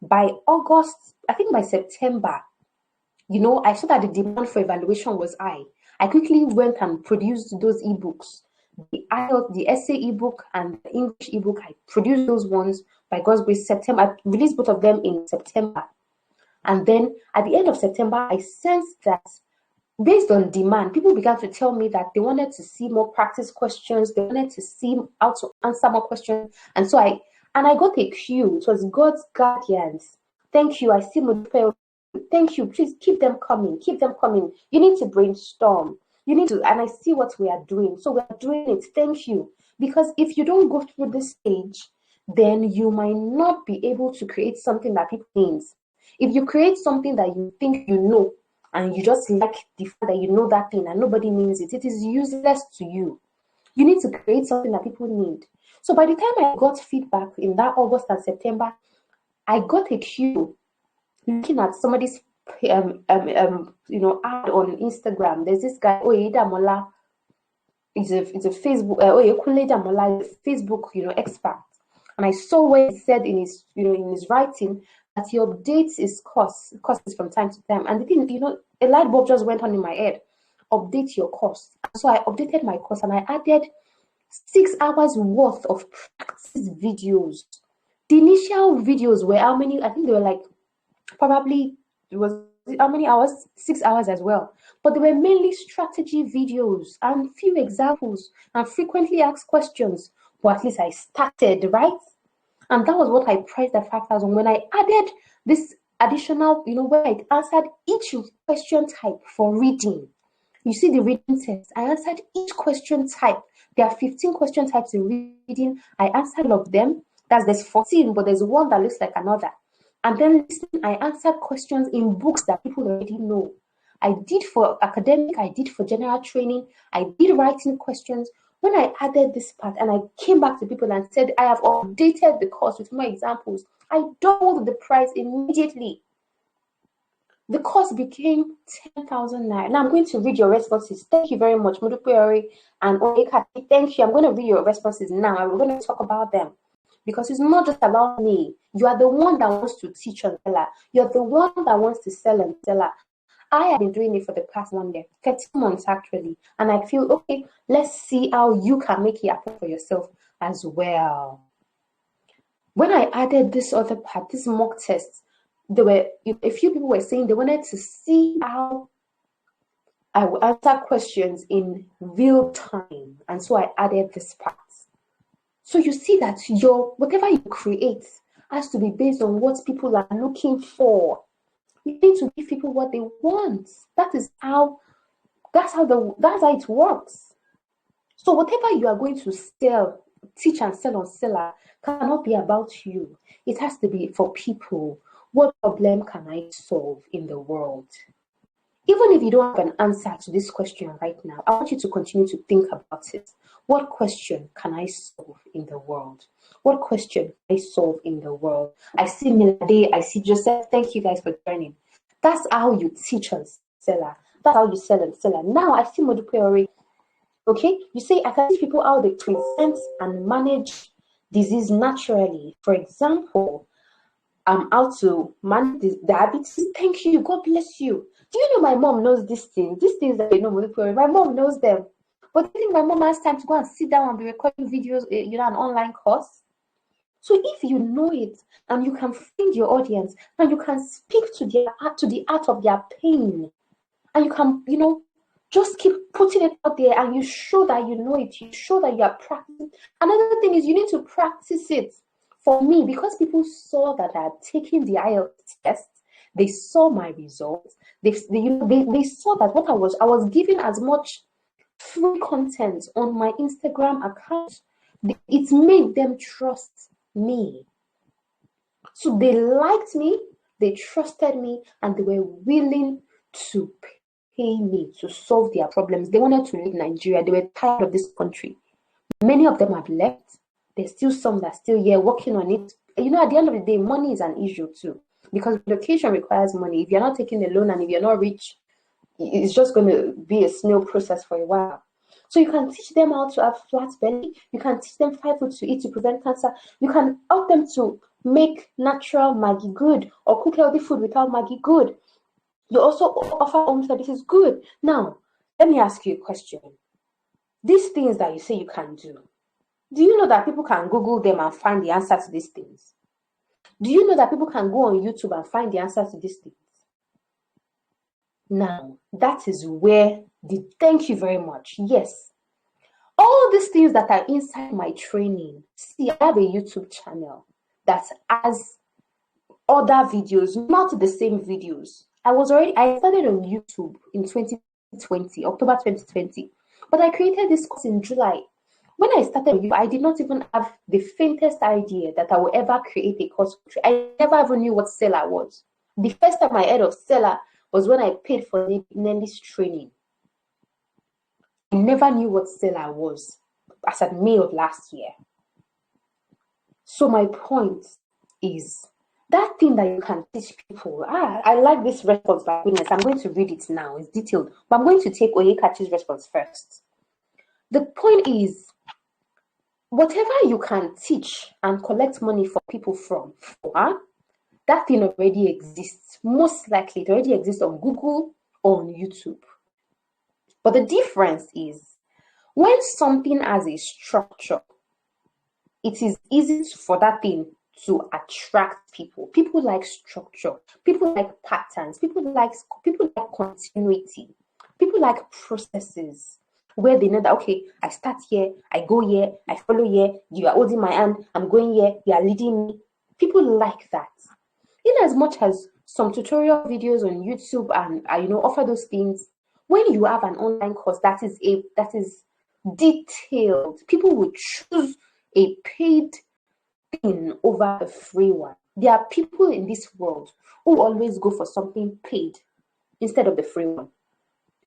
by August, I think by September, I saw that the demand for evaluation was high. I quickly went and produced those ebooks, the IELTS, the essay ebook and the English ebook. I produced those ones by God's grace. September, I released both of them in September. And then at the end of September, I sensed that Based on demand, people began to tell me that they wanted to see more practice questions. They wanted to see how to answer more questions. And so I got a queue. It was God's guardians. Thank you. I see Modupe. Thank you. Please keep them coming. Keep them coming. You need to brainstorm. You need to, and I see what we are doing. So we are doing it. Thank you. Because if you don't go through this stage, then you might not be able to create something that people need. If you create something that you think you know, and you just like the fact that you know that thing and nobody means it, it is useless to you. You need to create something that people need. So by the time I got feedback in that August and September, I got a queue looking at somebody's ad on Instagram. There's this guy, Oyeda Mola. It's a Facebook Oyeda Mola, Facebook, expert. And I saw what he said in his writing that he updates his courses from time to time. And the thing, a light bulb just went on in my head. Update your course. So I updated my course and I added 6 hours worth of practice videos. The initial videos were how many? I think they were like probably it was how many hours? 6 hours as well. But they were mainly strategy videos and few examples and frequently asked questions. But at least I started, right? And that was what I priced at 5,000. When I added this additional, where I answered each question type for reading. You see the reading test. I answered each question type. There are 15 question types in reading. I answered all of them. There's 14, but there's one that looks like another. And then listening, I answered questions in books that people already know. I did for academic, I did for general training, I did writing questions. When I added this part and I came back to people and said, I have updated the course with more examples, I doubled the price immediately. The course became 10,000 naira. Now I'm going to read your responses. Thank you very much, Mudupeori and Oekati. Thank you. I'm going to read your responses now and we're going to talk about them. Because it's not just about me. You are the one that wants to teach on Selar. You're the one that wants to sell on Selar. I have been doing it for the past 1 year, 30 months actually. And I feel, okay, let's see how you can make it happen for yourself as well. When I added this other part, this mock test, there were a few people were saying they wanted to see how I would answer questions in real time. And so I added this part. So you see that whatever you create has to be based on what people are looking for. You need to give people what they want. That's how it works. So whatever you are going to teach and sell on Selar cannot be about you. It has to be for people. What problem can I solve in the world? Even if you don't have an answer to this question right now, I want you to continue to think about it. What question can I solve in the world? What question can I solve in the world? I see Milade, I see Joseph. Thank you guys for joining. That's how you teach on Selar. That's how you sell on Selar. Now I see Modupeori. Okay, you say I can teach people how they present and manage disease naturally. For example, how to manage diabetes. Thank you. God bless you. Do you know my mom knows these things? These things that I know, my mom knows them. But I think my mom has time to go and sit down and be recording videos, an online course. So if you know it and you can find your audience and you can speak to the art of their pain, and you can, just keep putting it out there and you show that you know it, you show that you are practicing. Another thing is you need to practice it. For me, because people saw that I had taken the IELTS test, they saw my results. They saw that what I was giving as much free content on my Instagram account. It made them trust me. So they liked me, they trusted me, and they were willing to pay me to solve their problems. They wanted to leave Nigeria. They were tired of this country. Many of them have left. There's still some that are still here working on it. At the end of the day, money is an issue too. Because relocation requires money. If you're not taking a loan and if you're not rich, it's just going to be a snail process for a while. So you can teach them how to have flat belly. You can teach them 5 food to eat to prevent cancer. You can help them to make natural Maggi good or cook healthy food without Maggi good. You also offer home services good. Now, let me ask you a question. These things that you say you can do you know that people can Google them and find the answer to these things? Do you know that people can go on YouTube and find the answer to these things? Now, that is where thank you very much. Yes. All these things that are inside my training. See, I have a YouTube channel that has other videos, not the same videos. I started on YouTube in 2020, October 2020, but I created this course in July. When I started, I did not even have the faintest idea that I would ever create a course. I never even knew what Selar was. The first time I heard of Selar was when I paid for Nelly's training. I never knew what Selar was as at May of last year. So my point is that thing that you can teach people. I like this response, by goodness. I'm going to read it now. It's detailed. But I'm going to take Oyekachi's response first. The point is, whatever you can teach and collect money for people for, that thing already exists. Most likely, it already exists on Google or on YouTube. But the difference is, when something has a structure, it is easy for that thing to attract people. People like structure. People like patterns. People like continuity. People like processes where they know that, okay, I start here, I go here, I follow here, you are holding my hand, I'm going here, you are leading me. People like that. In as much as some tutorial videos on YouTube and offer those things, when you have an online course that is detailed, people will choose a paid thing over a free one. There are people in this world who always go for something paid instead of the free one.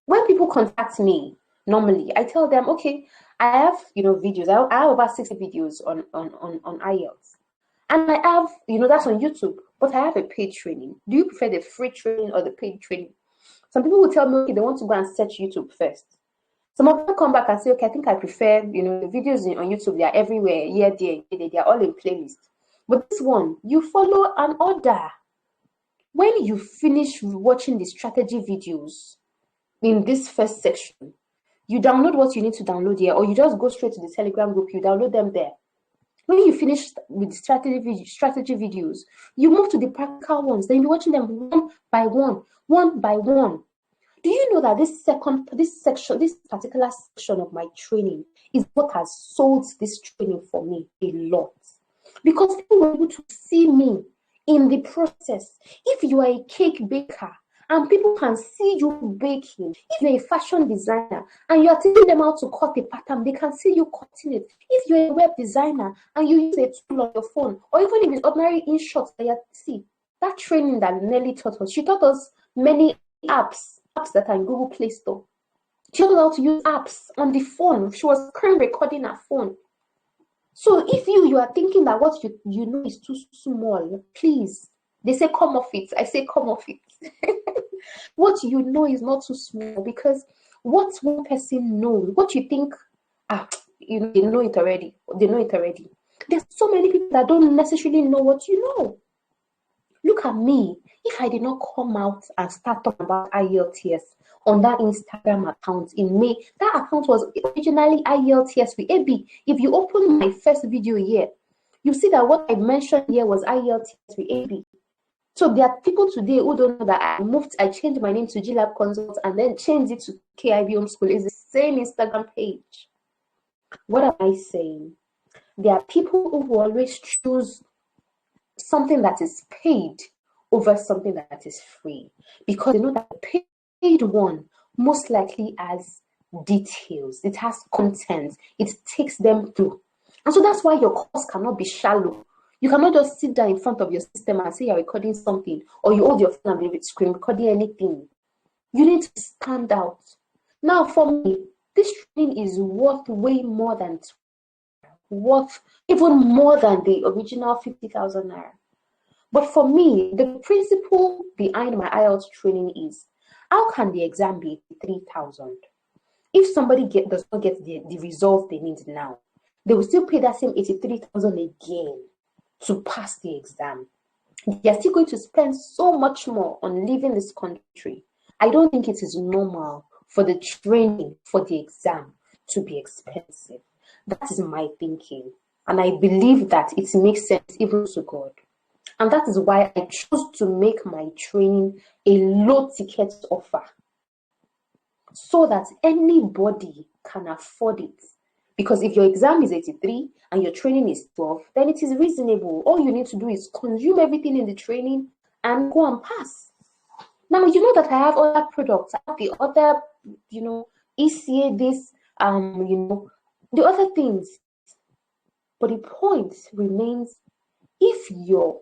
When people contact me, normally I tell them, okay, I have videos. I have over 60 videos on IELTS, and I have that's on YouTube. But I have a paid training. Do you prefer the free training or the paid training? Some people will tell me, okay, they want to go and search YouTube first. Some of them come back and say, okay, I think I prefer, the videos on YouTube, they are everywhere, here, there, they are all in playlist. But this one, you follow an order. When you finish watching the strategy videos in this first section, you download what you need to download here, or you just go straight to the Telegram group, you download them there. When you finish with the strategy videos, you move to the practical ones, then you're watching them one by one, one by one. Do you know that this particular section of my training is what has sold this training for me a lot? Because people were able to see me in the process. If you are a cake baker and people can see you baking, if you're a fashion designer and you are teaching them how to cut a pattern, they can see you cutting it. If you're a web designer and you use a tool on your phone, or even if it's ordinary InShot that you see, that training that Nelly taught us, she taught us many apps that are in Google Play Store. She taught us how to use apps on the phone. She was screen recording her phone. So if you are thinking that what you know is too small, please. They say come off it. I say come off it. What you know is not too small, because what one person knows, what you think, they know it already. They know it already. There's so many people that don't necessarily know what you know. Look at me. If I did not come out and start talking about IELTS on that Instagram account in May, that account was originally IELTS with AB. If you open my first video here, you see that what I mentioned here was IELTS with AB. So there are people today who don't know that I changed my name to GLab Consult and then changed it to KIB Homeschool. It's the same Instagram page. What am I saying? There are people who will always choose something that is paid over something that is free, because they know that the paid one most likely has details, it has content, it takes them through. And so that's why your course cannot be shallow. You cannot just sit down in front of your system and say you're recording something, or you hold your phone and be screen recording anything. You need to stand out. Now, for me, this training is worth way more than even more than the original 50,000 naira. But for me, the principle behind my IELTS training is, how can the exam be 3,000? If somebody does not get the result they need now, they will still pay that same 83,000 again to pass the exam. They are still going to spend so much more on leaving this country. I don't think it is normal for the training for the exam to be expensive. That is my thinking. And I believe that it makes sense even to God. And that is why I chose to make my training a low ticket offer, so that anybody can afford it. Because if your exam is 83 and your training is 12, then it is reasonable. All you need to do is consume everything in the training and go and pass. Now, you know that I have other products. I have the other, ECA, this, the other things. But the point remains, if your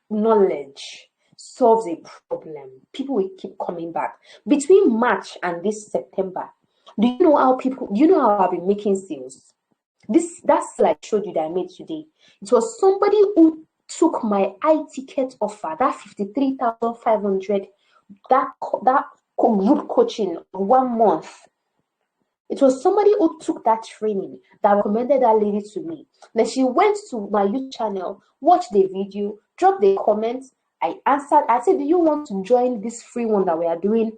knowledge solves a problem, people will keep coming back. Between March and this September, do you know how I've been making sales? That's like I showed you that I made today. It was somebody who took my iTicket offer, that 53,500, that group coaching 1 month. It was somebody who took that training that recommended that lady to me. Then she went to my YouTube channel, watched the video, dropped the comments. I answered. I said, do you want to join this free one that we are doing?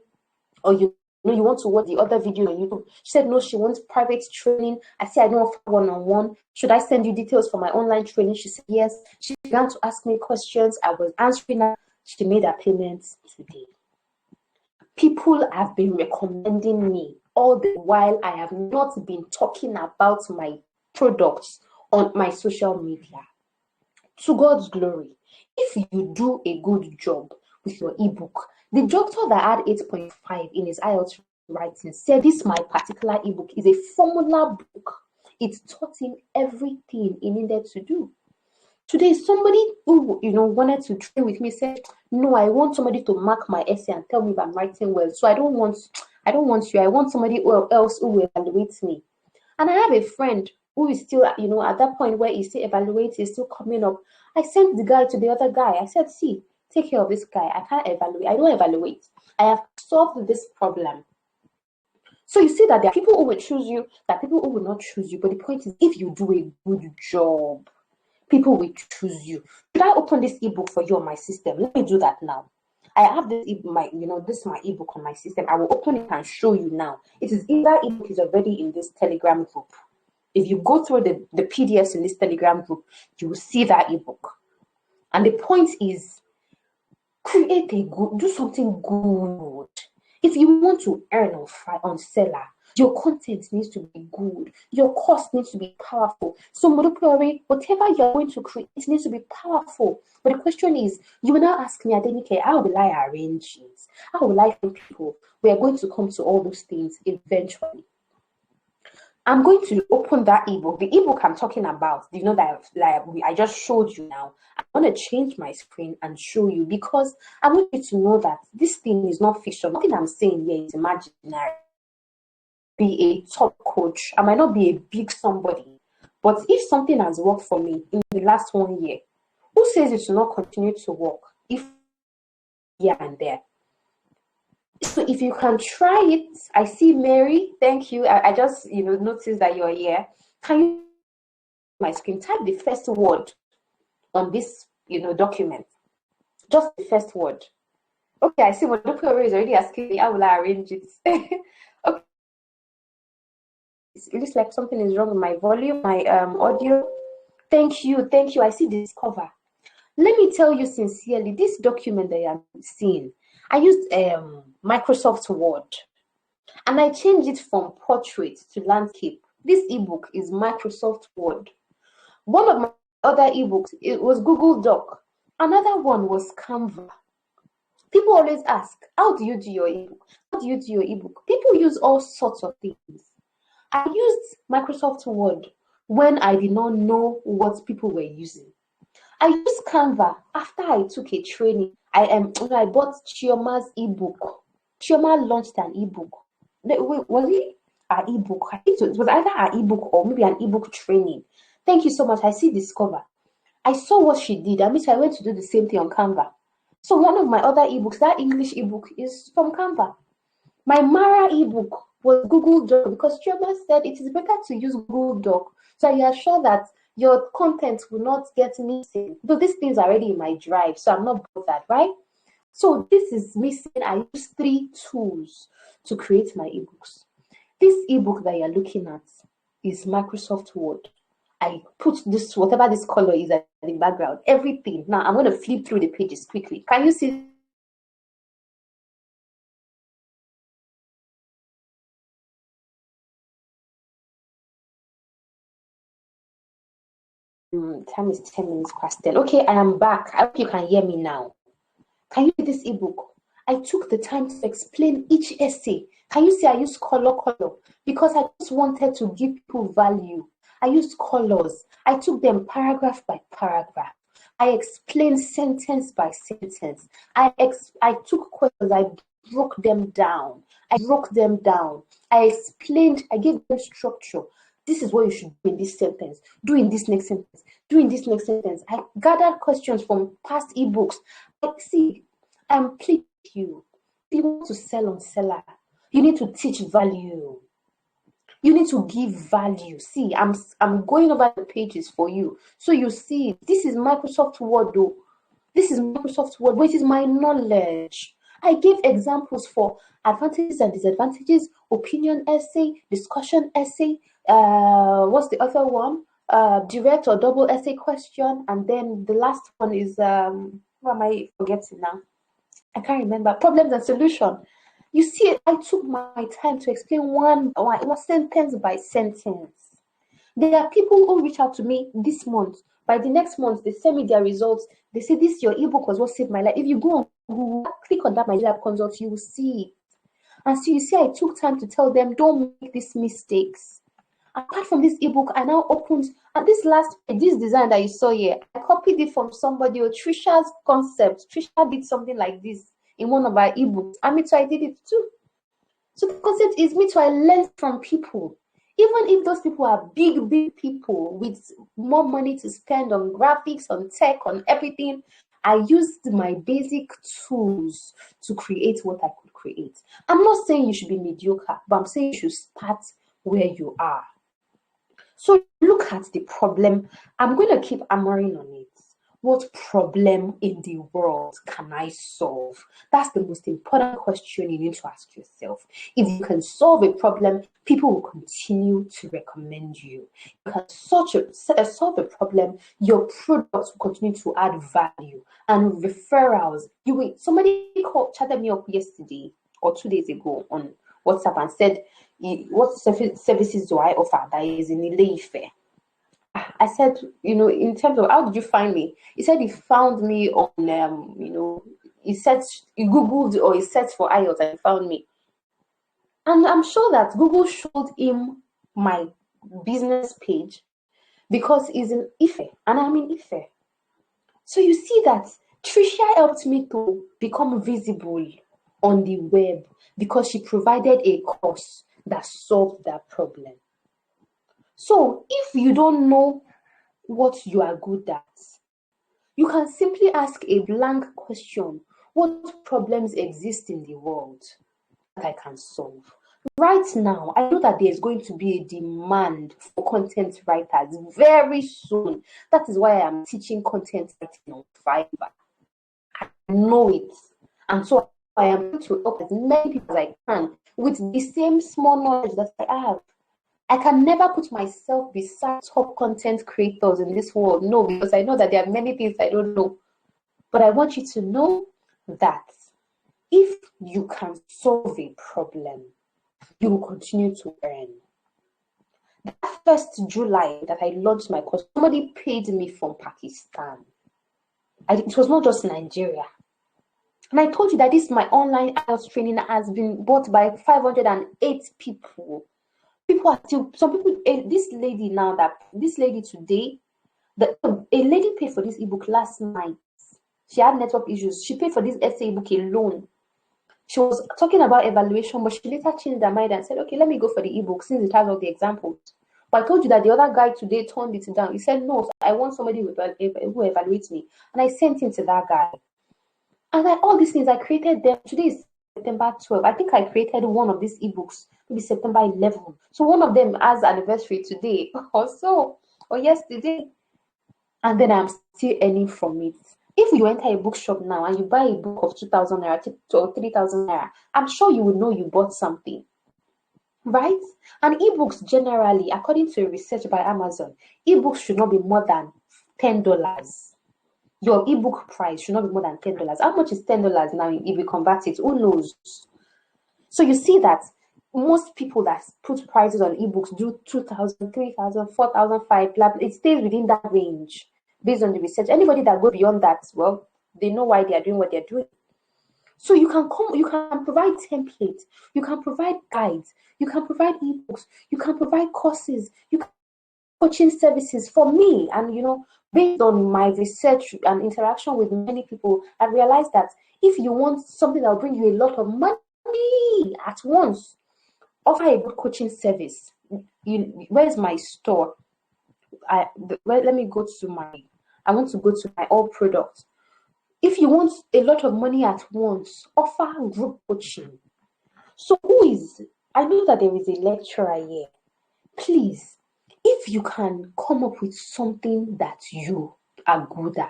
Or you want to watch the other video on YouTube? She said, no, she wants private training. I said, I don't offer one-on-one. Should I send you details for my online training? She said, yes. She began to ask me questions. I was answering her. She made her payments today. People have been recommending me all the while I have not been talking about my products on my social media. To God's glory, if you do a good job with your ebook, the doctor that had 8.5 in his IELTS writing said this my particular ebook is a formula book. It taught him everything he needed to do. Today, somebody who wanted to train with me said, no, I want somebody to mark my essay and tell me if I'm writing well. So I don't want you. I want somebody else who will evaluate me. And I have a friend who is still, at that point where he's still evaluating, he's still coming up. I sent the guy to the other guy. I said, see, take care of this guy. I can't evaluate. I don't evaluate. I have solved this problem. So you see that there are people who will choose you, there are people who will not choose you. But the point is, if you do a good job, people will choose you. Should I open this ebook for you on my system? Let me do that now. I have this this is my ebook on my system. I will open it and show you now. It is either ebook is already in this Telegram group. If you go through the PDFs in this Telegram group, you will see that ebook. And the point is, do something good. If you want to earn on Selar, your content needs to be good. Your course needs to be powerful. So, whatever you're going to create, it needs to be powerful. But the question is, you will now ask me, Adenike, how will I arrange it? How will I find people? We are going to come to all those things eventually. I'm going to open that ebook. The ebook I'm talking about, that I just showed you now. I want to change my screen and show you, because I want you to know that this thing is not fiction. Nothing I'm saying here is imaginary. Be a top coach. I might not be a big somebody, but if something has worked for me in the last 1 year, who says it will not continue to work if here and there? So if you can try it, I see Mary. Thank you. I just noticed that you're here. Can you my screen type the first word on this document? Just the first word. Okay, I see what Dr. is already asking me. How will I arrange it? Okay. It looks like something is wrong with my volume, my audio. Thank you. I see this cover. Let me tell you sincerely, this document that you're seeing, I used Microsoft Word, and I changed it from portrait to landscape. This ebook is Microsoft Word. One of my other ebooks, it was Google Doc. Another one was Canva. People always ask, how do you do your ebook? How do you do your ebook? People use all sorts of things. I used Microsoft Word when I did not know what people were using. I used Canva after I took a training. I bought Chioma's ebook. Chioma launched an ebook. Was it an ebook? I think it was either an ebook or maybe an ebook training. Thank you so much. I see this cover. I saw what she did. I went to do the same thing on Canva. So one of my other ebooks, that English ebook, is from Canva. My Mara ebook was Google Doc, because Chioma said it is better to use Google Doc so you are sure that your content will not get missing. Though these things are already in my drive, so I'm not bothered, right? So this is missing. I use 3 tools to create my ebooks. This ebook that you're looking at is Microsoft Word. I put this, whatever this color is at the background, everything. Now I'm going to flip through the pages quickly. Can you see? Time is 10 minutes past 10. Okay, I am back. I hope you can hear me now. Can you see this ebook? I took the time to explain each essay. Can you see I used color because I just wanted to give people value. I used colors. I took them paragraph by paragraph. I explained sentence by sentence. I took questions. I broke them down. I explained. I gave them structure. This is what you should do in this sentence. Do in this next sentence. Do in this next sentence. I gathered questions from past ebooks. See, I'm pleading with you. If you want to sell on Selar, you need to teach value. You need to give value. See, I'm going over the pages for you. So you see, this is Microsoft Word though. This is Microsoft Word, which is my knowledge. I gave examples for advantages and disadvantages, opinion essay, discussion essay, what's the other one? Direct or double essay question. And then the last one is, what am I forgetting now? I can't remember. Problems and solution. You see, I took my time to explain one sentence by sentence. There are people who reach out to me this month. By the next month, they send me their results. They say, this your ebook was what saved my life. If you go on Google, click on that My Lab Consult, you will see it. And so you see, I took time to tell them, don't make these mistakes. Apart from this ebook, I now opened, and this design that you saw here, I copied it from somebody, Trisha's concept. Trisha did something like this in one of our ebooks. And me too, I did it too. So the concept is me too, I learned from people. Even if those people are big people with more money to spend on graphics, on tech, on everything, I used my basic tools to create what I could create. I'm not saying you should be mediocre, but I'm saying you should start where you are. So look at the problem. I'm going to keep hammering on it. What problem in the world can I solve? That's the most important question you need to ask yourself. If you can solve a problem, people will continue to recommend you. You can solve a problem, your products will continue to add value and referrals. Somebody chatted me up yesterday or 2 days ago on WhatsApp and said, what services do I offer that is in Ile-Ife? I said, in terms of how did you find me? He said he found me on, he Googled or he searched for IELTS and he found me. And I'm sure that Google showed him my business page because he's in Ife and I'm in Ife. So you see that Trisha helped me to become visible on the web because she provided a course that solved that problem. So if you don't know what you are good at, you can simply ask a blank question. What problems exist in the world that I can solve? Right now, I know that there's going to be a demand for content writers very soon. That is why I'm teaching content writing on Fiverr. I know it. And so I am going to help as many people as I can with the same small knowledge that I have. I can never put myself beside top content creators in this world. No, because I know that there are many things I don't know. But I want you to know that if you can solve a problem, you will continue to earn. The 1st July that I launched my course, somebody paid me from Pakistan. It was not just Nigeria. And I told you that my online IELTS training has been bought by 508 people. This lady today, a lady paid for this ebook last night. She had network issues. She paid for this essay book alone. She was talking about evaluation, but she later changed her mind and said, okay, let me go for the ebook since it has all the examples. But I told you that the other guy today turned it down. He said, no, I want somebody who evaluates me. And I sent him to that guy. And all these things, I created them. Today is September 12th. I think I created one of these ebooks, maybe September 11th. So one of them has anniversary today or yesterday. And then I'm still earning from it. If you enter a bookshop now and you buy a book of 2,000 naira or 3,000 naira, I'm sure you will know you bought something. right? And ebooks generally, according to research by Amazon, ebooks should not be more than $10. Your ebook price should not be more than $10. How much is $10 now if we convert it? Who knows? So you see that most people that put prices on ebooks do 2,000, 3,000, 4,000, 5,000. It stays within that range based on the research. Anybody that goes beyond that, well, they know why they are doing what they're doing. So you can provide templates, you can provide guides, you can provide ebooks, you can provide courses, you can coaching services for me. And based on my research and interaction with many people, I realized that if you want something that will bring you a lot of money at once, offer a good coaching service. Where's my store? Let me go to I want to go to my all products. If you want a lot of money at once, offer group coaching. So I know that there is a lecturer here. Please, if you can come up with something that you are good at,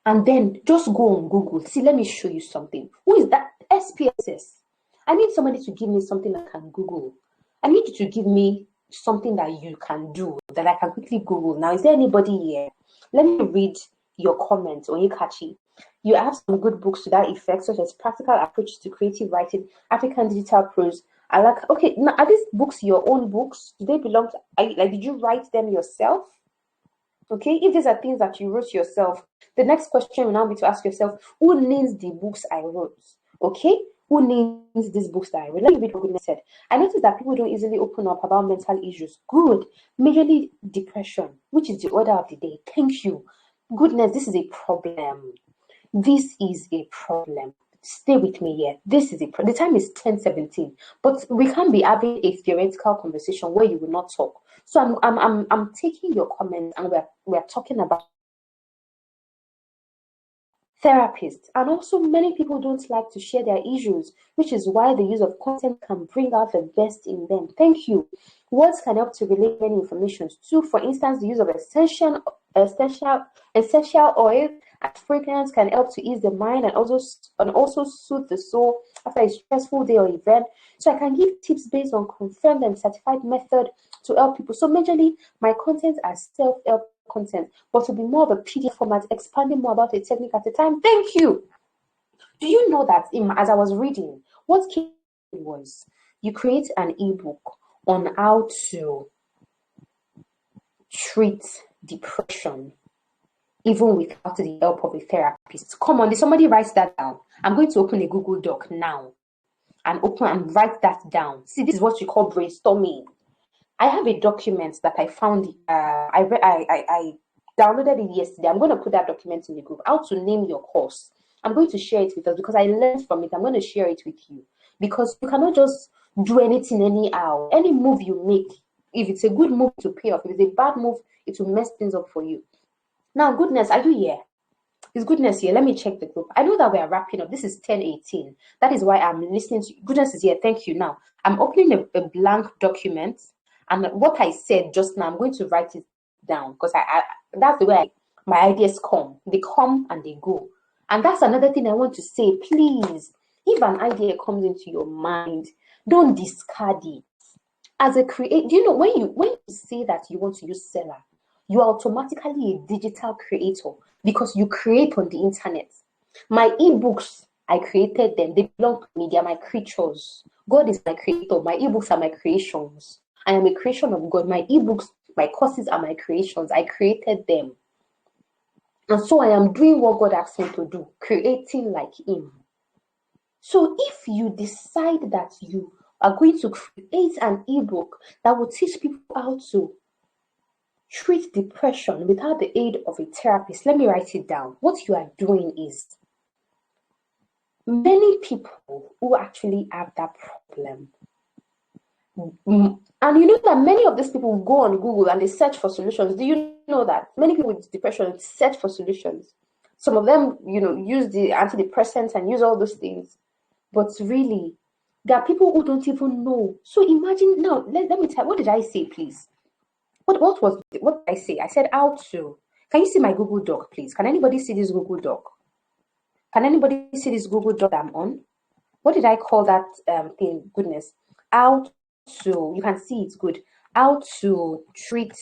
and then just go on Google. See, let me show you something. Who is that? SPSS. I need somebody to give me something I can Google. I need you to give me something that you can do that I can quickly Google. Now, is there anybody here? Let me read your comments, Oyekachi. You have some good books to that effect, such as Practical Approaches to Creative Writing, African Digital Prose. I like. Okay, now are these books your own books? Do they belong to? Did you write them yourself? Okay, if these are things that you wrote yourself, the next question will now be to ask yourself, who names the books I wrote? Okay, who names these books that I wrote? Let me read what goodness said. I noticed that people don't easily open up about mental issues. Good, majorly depression, which is the order of the day. Thank you. Goodness, this is a problem. This is a problem. Stay with me here. This is the time is 10:17, but we can't be having a theoretical conversation where you will not talk. So I'm taking your comments, and we're talking about therapists. And also, many people don't like to share their issues, which is why the use of content can bring out the best in them. Thank you. Words can help to relay many information too. For instance, the use of essential oil and fragrance can help to ease the mind and also soothe the soul after a stressful day or event. So I can give tips based on confirmed and certified method to help people. So majorly, my content are self-help content, but to be more of a PDF format, expanding more about a technique at a time. Thank you. Do you know that as I was reading, what came was you create an ebook on how to treat depression even without the help of a therapist. Come on, did somebody write that down? I'm going to open a Google Doc now and write that down. See, this is what you call brainstorming. I have a document that I found. I downloaded it yesterday. I'm going to put that document in the group. How to name your course. I'm going to share it with us because I learned from it. I'm going to share it with you because you cannot just do anything anyhow. Any move you make, if it's a good move, to pay off. If it's a bad move, it will mess things up for you. Now, Goodness, are you here? Is Goodness here? Let me check the group. I know that we are wrapping up. This is 10:18. That is why I'm listening to Goodness is here. Thank you. Now, I'm opening a blank document. And what I said just now, I'm going to write it down because that's the way my ideas come. They come and they go. And that's another thing I want to say. Please, if an idea comes into your mind, don't discard it. As a creator, do you know when you say that you want to use Selar, you are automatically a digital creator because you create on the internet. My ebooks, I created them. They belong to me. They are my creatures. God is my creator. My ebooks are my creations. I am a creation of God. My ebooks, my courses are my creations. I created them. And so I am doing what God asked me to do, creating like Him. So if you decide that you are going to create an ebook that will teach people how to treat depression without the aid of a therapist, let me write it down. What you are doing is many people who actually have that problem. And you know that many of these people go on Google and they search for solutions. Do you know that? Many people with depression search for solutions. Some of them, use the antidepressants and use all those things. But really, there are people who don't even know. So imagine now, let me tell, what did I say, please? What did I say? I said how to. Can you see my Google Doc, please? Can anybody see this Google Doc? Can anybody see this Google Doc I'm on? What did I call that thing? Goodness. how to, you can see it's good, how to treat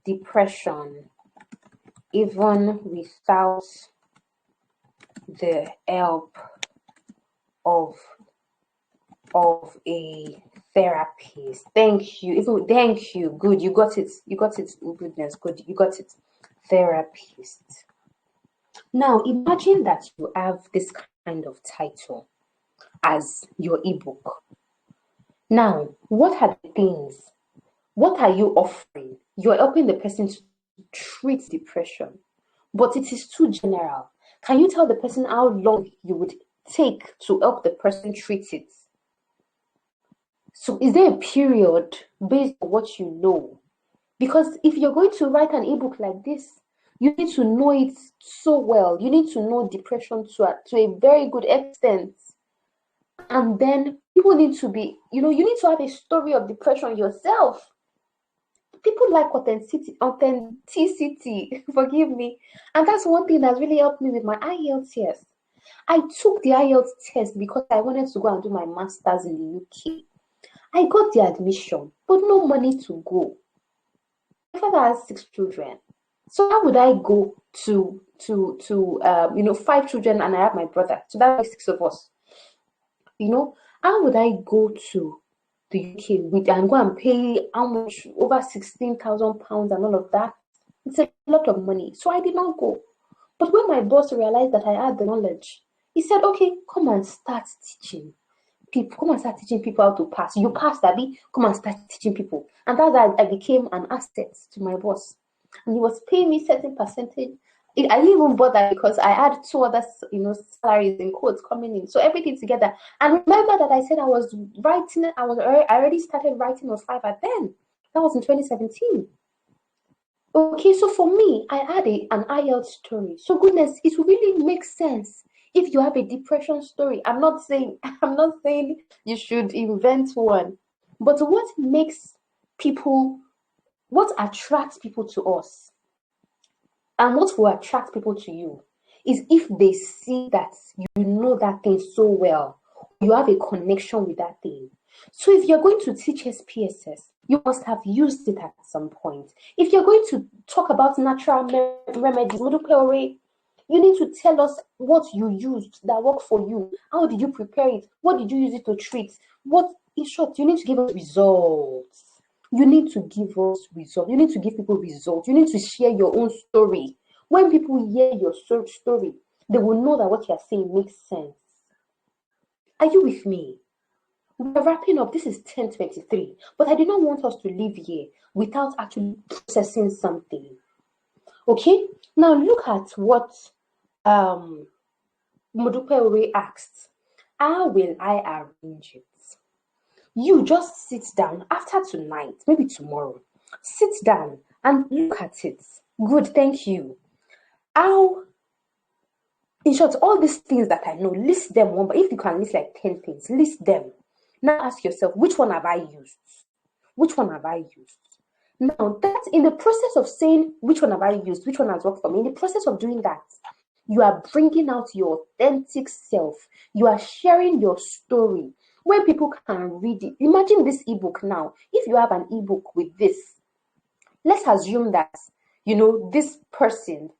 depression even without the help of a therapist. Thank you. Even thank you. Good. You got it. You got it. Oh, goodness. Good. You got it. Therapist. Now imagine that you have this kind of title as your ebook. Now, what are the things? What are you offering? You're helping the person to treat depression, but it is too general. Can you tell the person how long you would take to help the person treat it? So is there a period based on what you know? Because if you're going to write an ebook like this, you need to know it so well. You need to know depression to a very good extent. And then people need to be, you need to have a story of depression yourself. People like authenticity, forgive me. And that's one thing that's really helped me with my IELTS test. I took the IELTS test because I wanted to go and do my master's in the UK. I got the admission, but no money to go. My father has 6 children. So how would I go to 5 children and I have my brother? So that's 6 of us. How would I go to the UK and go and pay how much, over £16,000 and all of that? It's a lot of money. So I did not go. But when my boss realized that I had the knowledge, he said, okay, come and start teaching people. Come and start teaching people how to pass. You passed, Abby. Come and start teaching people. And that's how I became an asset to my boss. And he was paying me certain percentage. I didn't even bother because I had 2 other, salaries in quotes coming in. So everything together. And remember that I said I was writing. I already started writing on Fiverr then. That was in 2017. Okay, so for me, I had an IELTS story. So goodness, it will really make sense if you have a depression story. I'm not saying you should invent one, but what attracts people to us, and what will attract people to you, is if they see that you know that thing so well, you have a connection with that thing. So if you're going to teach SPSS, you must have used it at some point. If you're going to talk about natural remedies, you need to tell us what you used that worked for you. How did you prepare it? What did you use it to treat? In short, you need to give us results. You need to give us results. You need to give people results. You need to share your own story. When people hear your story, they will know that what you're saying makes sense. Are you with me? We're wrapping up. This is 10:23, but I do not want us to leave here without actually processing something. Okay? Now look at what Modupe asked. How will I arrange it? You just sit down after tonight, maybe tomorrow. Sit down and look at it. Good, thank you. In short, all these things that I know, list them one, but if you can list like 10 things, list them. Now ask yourself, which one have I used? Which one have I used? Now, that's in the process of saying, which one have I used? Which one has worked for me? In the process of doing that, you are bringing out your authentic self. You are sharing your story where people can read it. Imagine this ebook now. If you have an ebook with this, let's assume that, this person,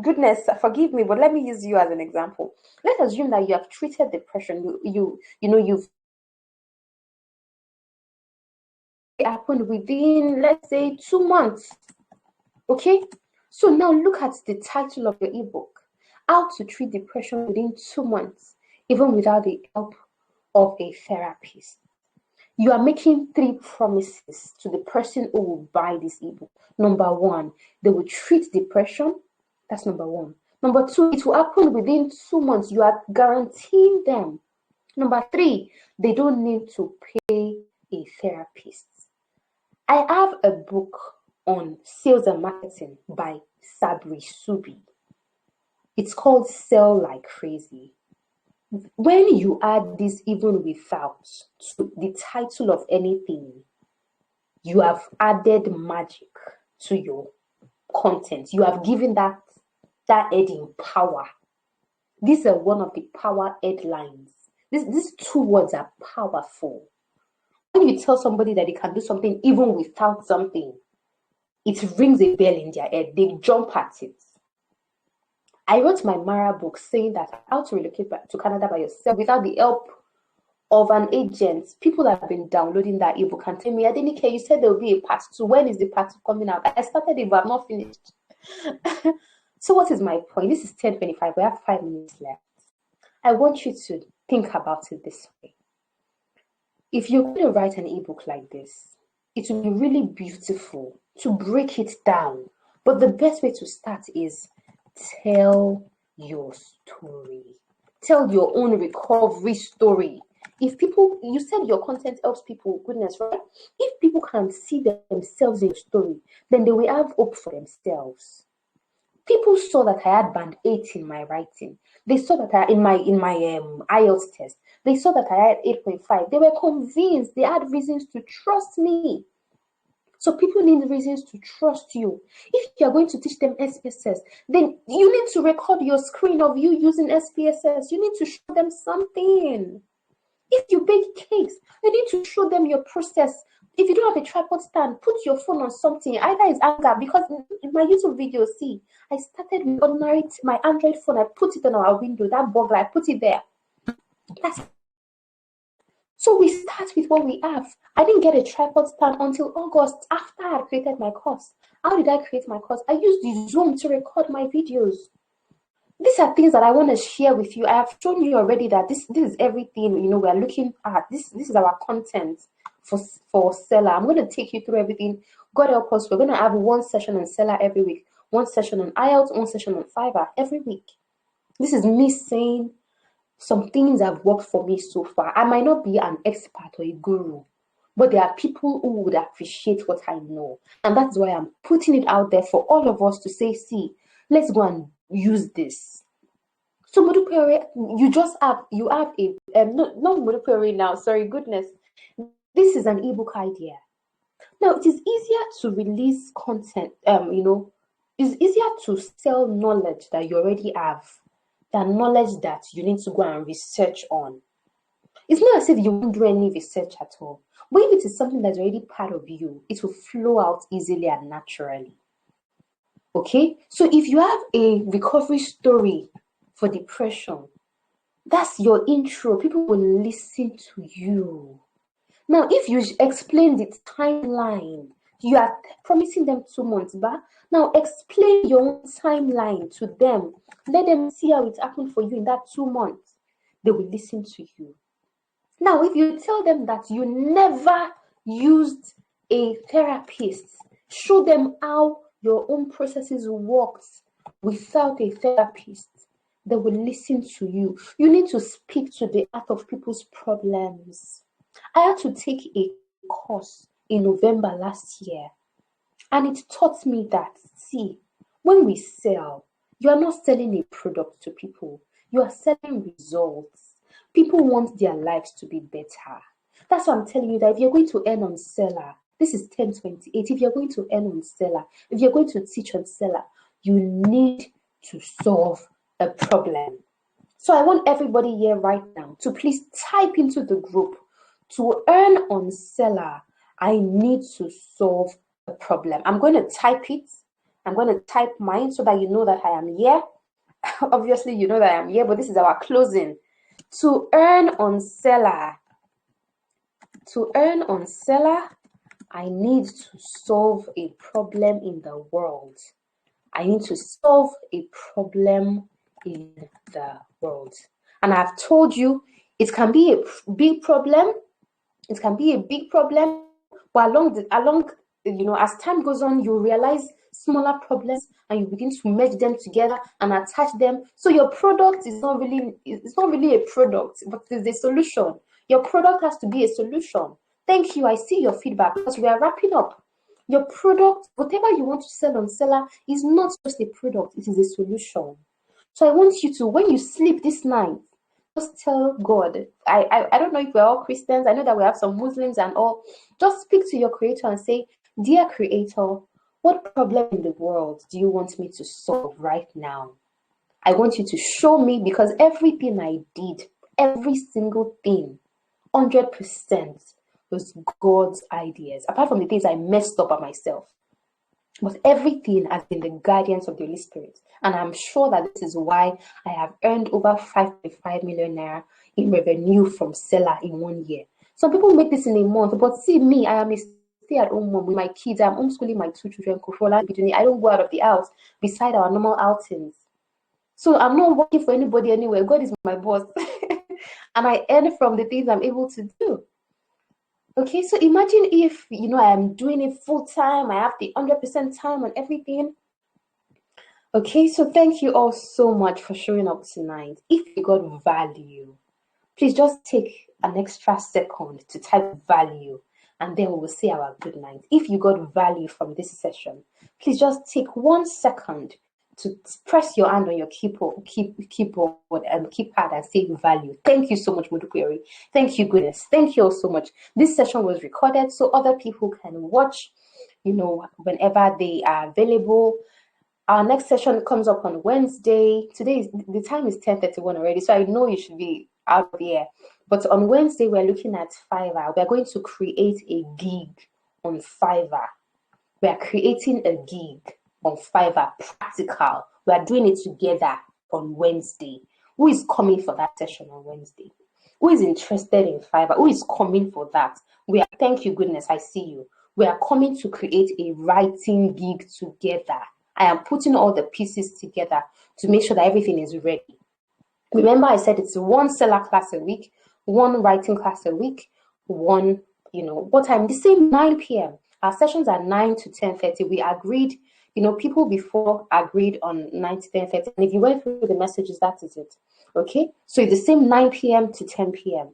goodness, forgive me, but let me use you as an example. Let's assume that you have treated depression. You've happened within, let's say, 2 months. Okay? So now look at the title of your ebook. How to treat depression within 2 months, even without the help of a therapist. You are making 3 promises to the person who will buy this ebook. Number 1, they will treat depression. That's number 1. Number 2, it will happen within 2 months. You are guaranteeing them. Number 3, they don't need to pay a therapist. I have a book on sales and marketing by Sabri Subi. It's called Sell Like Crazy. When you add this even without to the title of anything, you have added magic to your content. You have given that heading power. These are one of the power headlines. These two words are powerful. When you tell somebody that they can do something even without something, it rings a bell in their head. They jump at it. I wrote my Mara book saying that how to relocate to Canada by yourself without the help of an agent. People have been downloading that ebook and telling me, Adenike, you said there will be a part 2. When is the part 2 coming out? I started it, but I'm not finished. So what is my point? This is 10:25. We have 5 minutes left. I want you to think about it this way. If you're going to write an ebook like this, it will be really beautiful to break it down. But the best way to start is tell your story. Tell your own recovery story. If people, you said your content helps people, goodness, right? If people can see themselves in your story, then they will have hope for themselves. People saw that I had band 8 in my writing. They saw that I in my IELTS test. They saw that I had 8.5. They were convinced. They had reasons to trust me. So people need reasons to trust you. If you're going to teach them SPSS, then you need to record your screen of you using SPSS. You need to show them something. If you bake cakes, you need to show them your process. If you don't have a tripod stand, put your phone on something. Either it's Anchor, because in my YouTube video, see, I started with ordinary my Android phone. I put it on our window. That burglar, I put it there. So we start with what we have. I didn't get a tripod stand until August after I had created my course. How did I create my course? I used the Zoom to record my videos. These are things that I want to share with you. I have shown you already that this is everything, we are looking at. This is our content for Selar. I'm going to take you through everything. God help us. We're going to have one session on Selar every week, one session on IELTS, one session on Fiverr every week. This is me saying some things have worked for me so far. I might not be an expert or a guru, but there are people who would appreciate what I know. And that's why I'm putting it out there for all of us to say, see, let's go and use this. So Modupeori, you have a not Modupeori now, sorry, goodness. This is an ebook idea. Now it is easier to release content, it's easier to sell knowledge that you already have than knowledge that you need to go and research on. It's not as if you won't do any research at all. But if it is something that's already part of you, it will flow out easily and naturally. Okay? So if you have a recovery story for depression, that's your intro. People will listen to you. Now, if you explain the timeline, you are promising them 2 months, but now explain your own timeline to them. Let them see how it happened for you in that 2 months. They will listen to you. Now, if you tell them that you never used a therapist, show them how your own processes worked without a therapist. They will listen to you. You need to speak to the heart of people's problems. I had to take a course in November last year, and it taught me that, see, when we sell, you are not selling a product to people. You are selling results. People want their lives to be better. That's why I'm telling you that if you're going to earn on Selar, this is 1028. If you're going to earn on Selar, if you're going to teach on Selar, you need to solve a problem. So I want everybody here right now to please type into the group, to earn on Selar, I need to solve a problem. I'm going to type it. I'm going to type mine so that you know that I am here. Obviously, you know that I am here, but this is our closing. To earn on Selar. To earn on Selar, I need to solve a problem in the world. I need to solve a problem in the world. And I've told you, it can be a big problem. It can be a big problem, but as time goes on, you realize smaller problems and you begin to merge them together and attach them. So your product is not really a product, but it's a solution. Your product has to be a solution. Thank you. I see your feedback because we are wrapping up. Your product, whatever you want to sell on Selar, is not just a product, it is a solution. So I want you to, when you sleep this night, just tell God, I don't know if we're all Christians. I know that we have some Muslims and all. Just speak to your creator and say, dear creator, what problem in the world do you want me to solve right now? I want you to show me, because everything I did Every single thing, 100% was God's ideas, apart from the things I messed up by myself. But everything has been the guidance of the Holy Spirit. And I'm sure that this is why I have earned over 5.5 million naira in revenue from Selar in 1 year. Some people make this in a month, but see me, I am a stay-at-home mom with my kids. I'm homeschooling my 2 children. I don't go out of the house beside our normal outings. So I'm not working for anybody anywhere. God is my boss. And I earn from the things I'm able to do. Okay, so imagine if, I am doing it full time, I have the 100% time on everything. Okay, so thank you all so much for showing up tonight. If you got value, please just take an extra second to type value, and then we will say our good night. If you got value from this session, please just take 1 second to press your hand on your keyboard and keypad and say value. Thank you so much, Mudukweri. Thank you, goodness. Thank you all so much. This session was recorded so other people can watch, whenever they are available. Our next session comes up on Wednesday. The time is 10:31 already, so I know you should be out there. But on Wednesday, we're looking at Fiverr. We're going to create a gig on Fiverr. We are creating a gig on Fiverr, practical. We are doing it together on Wednesday. Who is coming for that session on Wednesday? Who is interested in Fiverr? Who is coming for that? Thank you, goodness, I see you. We are coming to create a writing gig together. I am putting all the pieces together to make sure that everything is ready. Remember, I said it's 1 Selar class a week, 1 writing class a week, 1, what time? The same 9 p.m. Our sessions are 9 to 10:30. We agreed, people before agreed on 9 to 10:30. And if you went through the messages, that is it. Okay? So it's the same 9 p.m. to 10 p.m.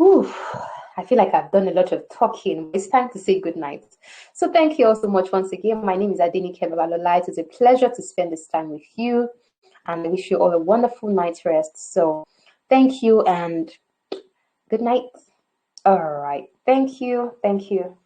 Oof. I feel like I've done a lot of talking. It's time to say good night. So thank you all so much once again. My name is Adenike Babalola. It was a pleasure to spend this time with you. And I wish you all a wonderful night's rest. So thank you and good night. All right. Thank you. Thank you.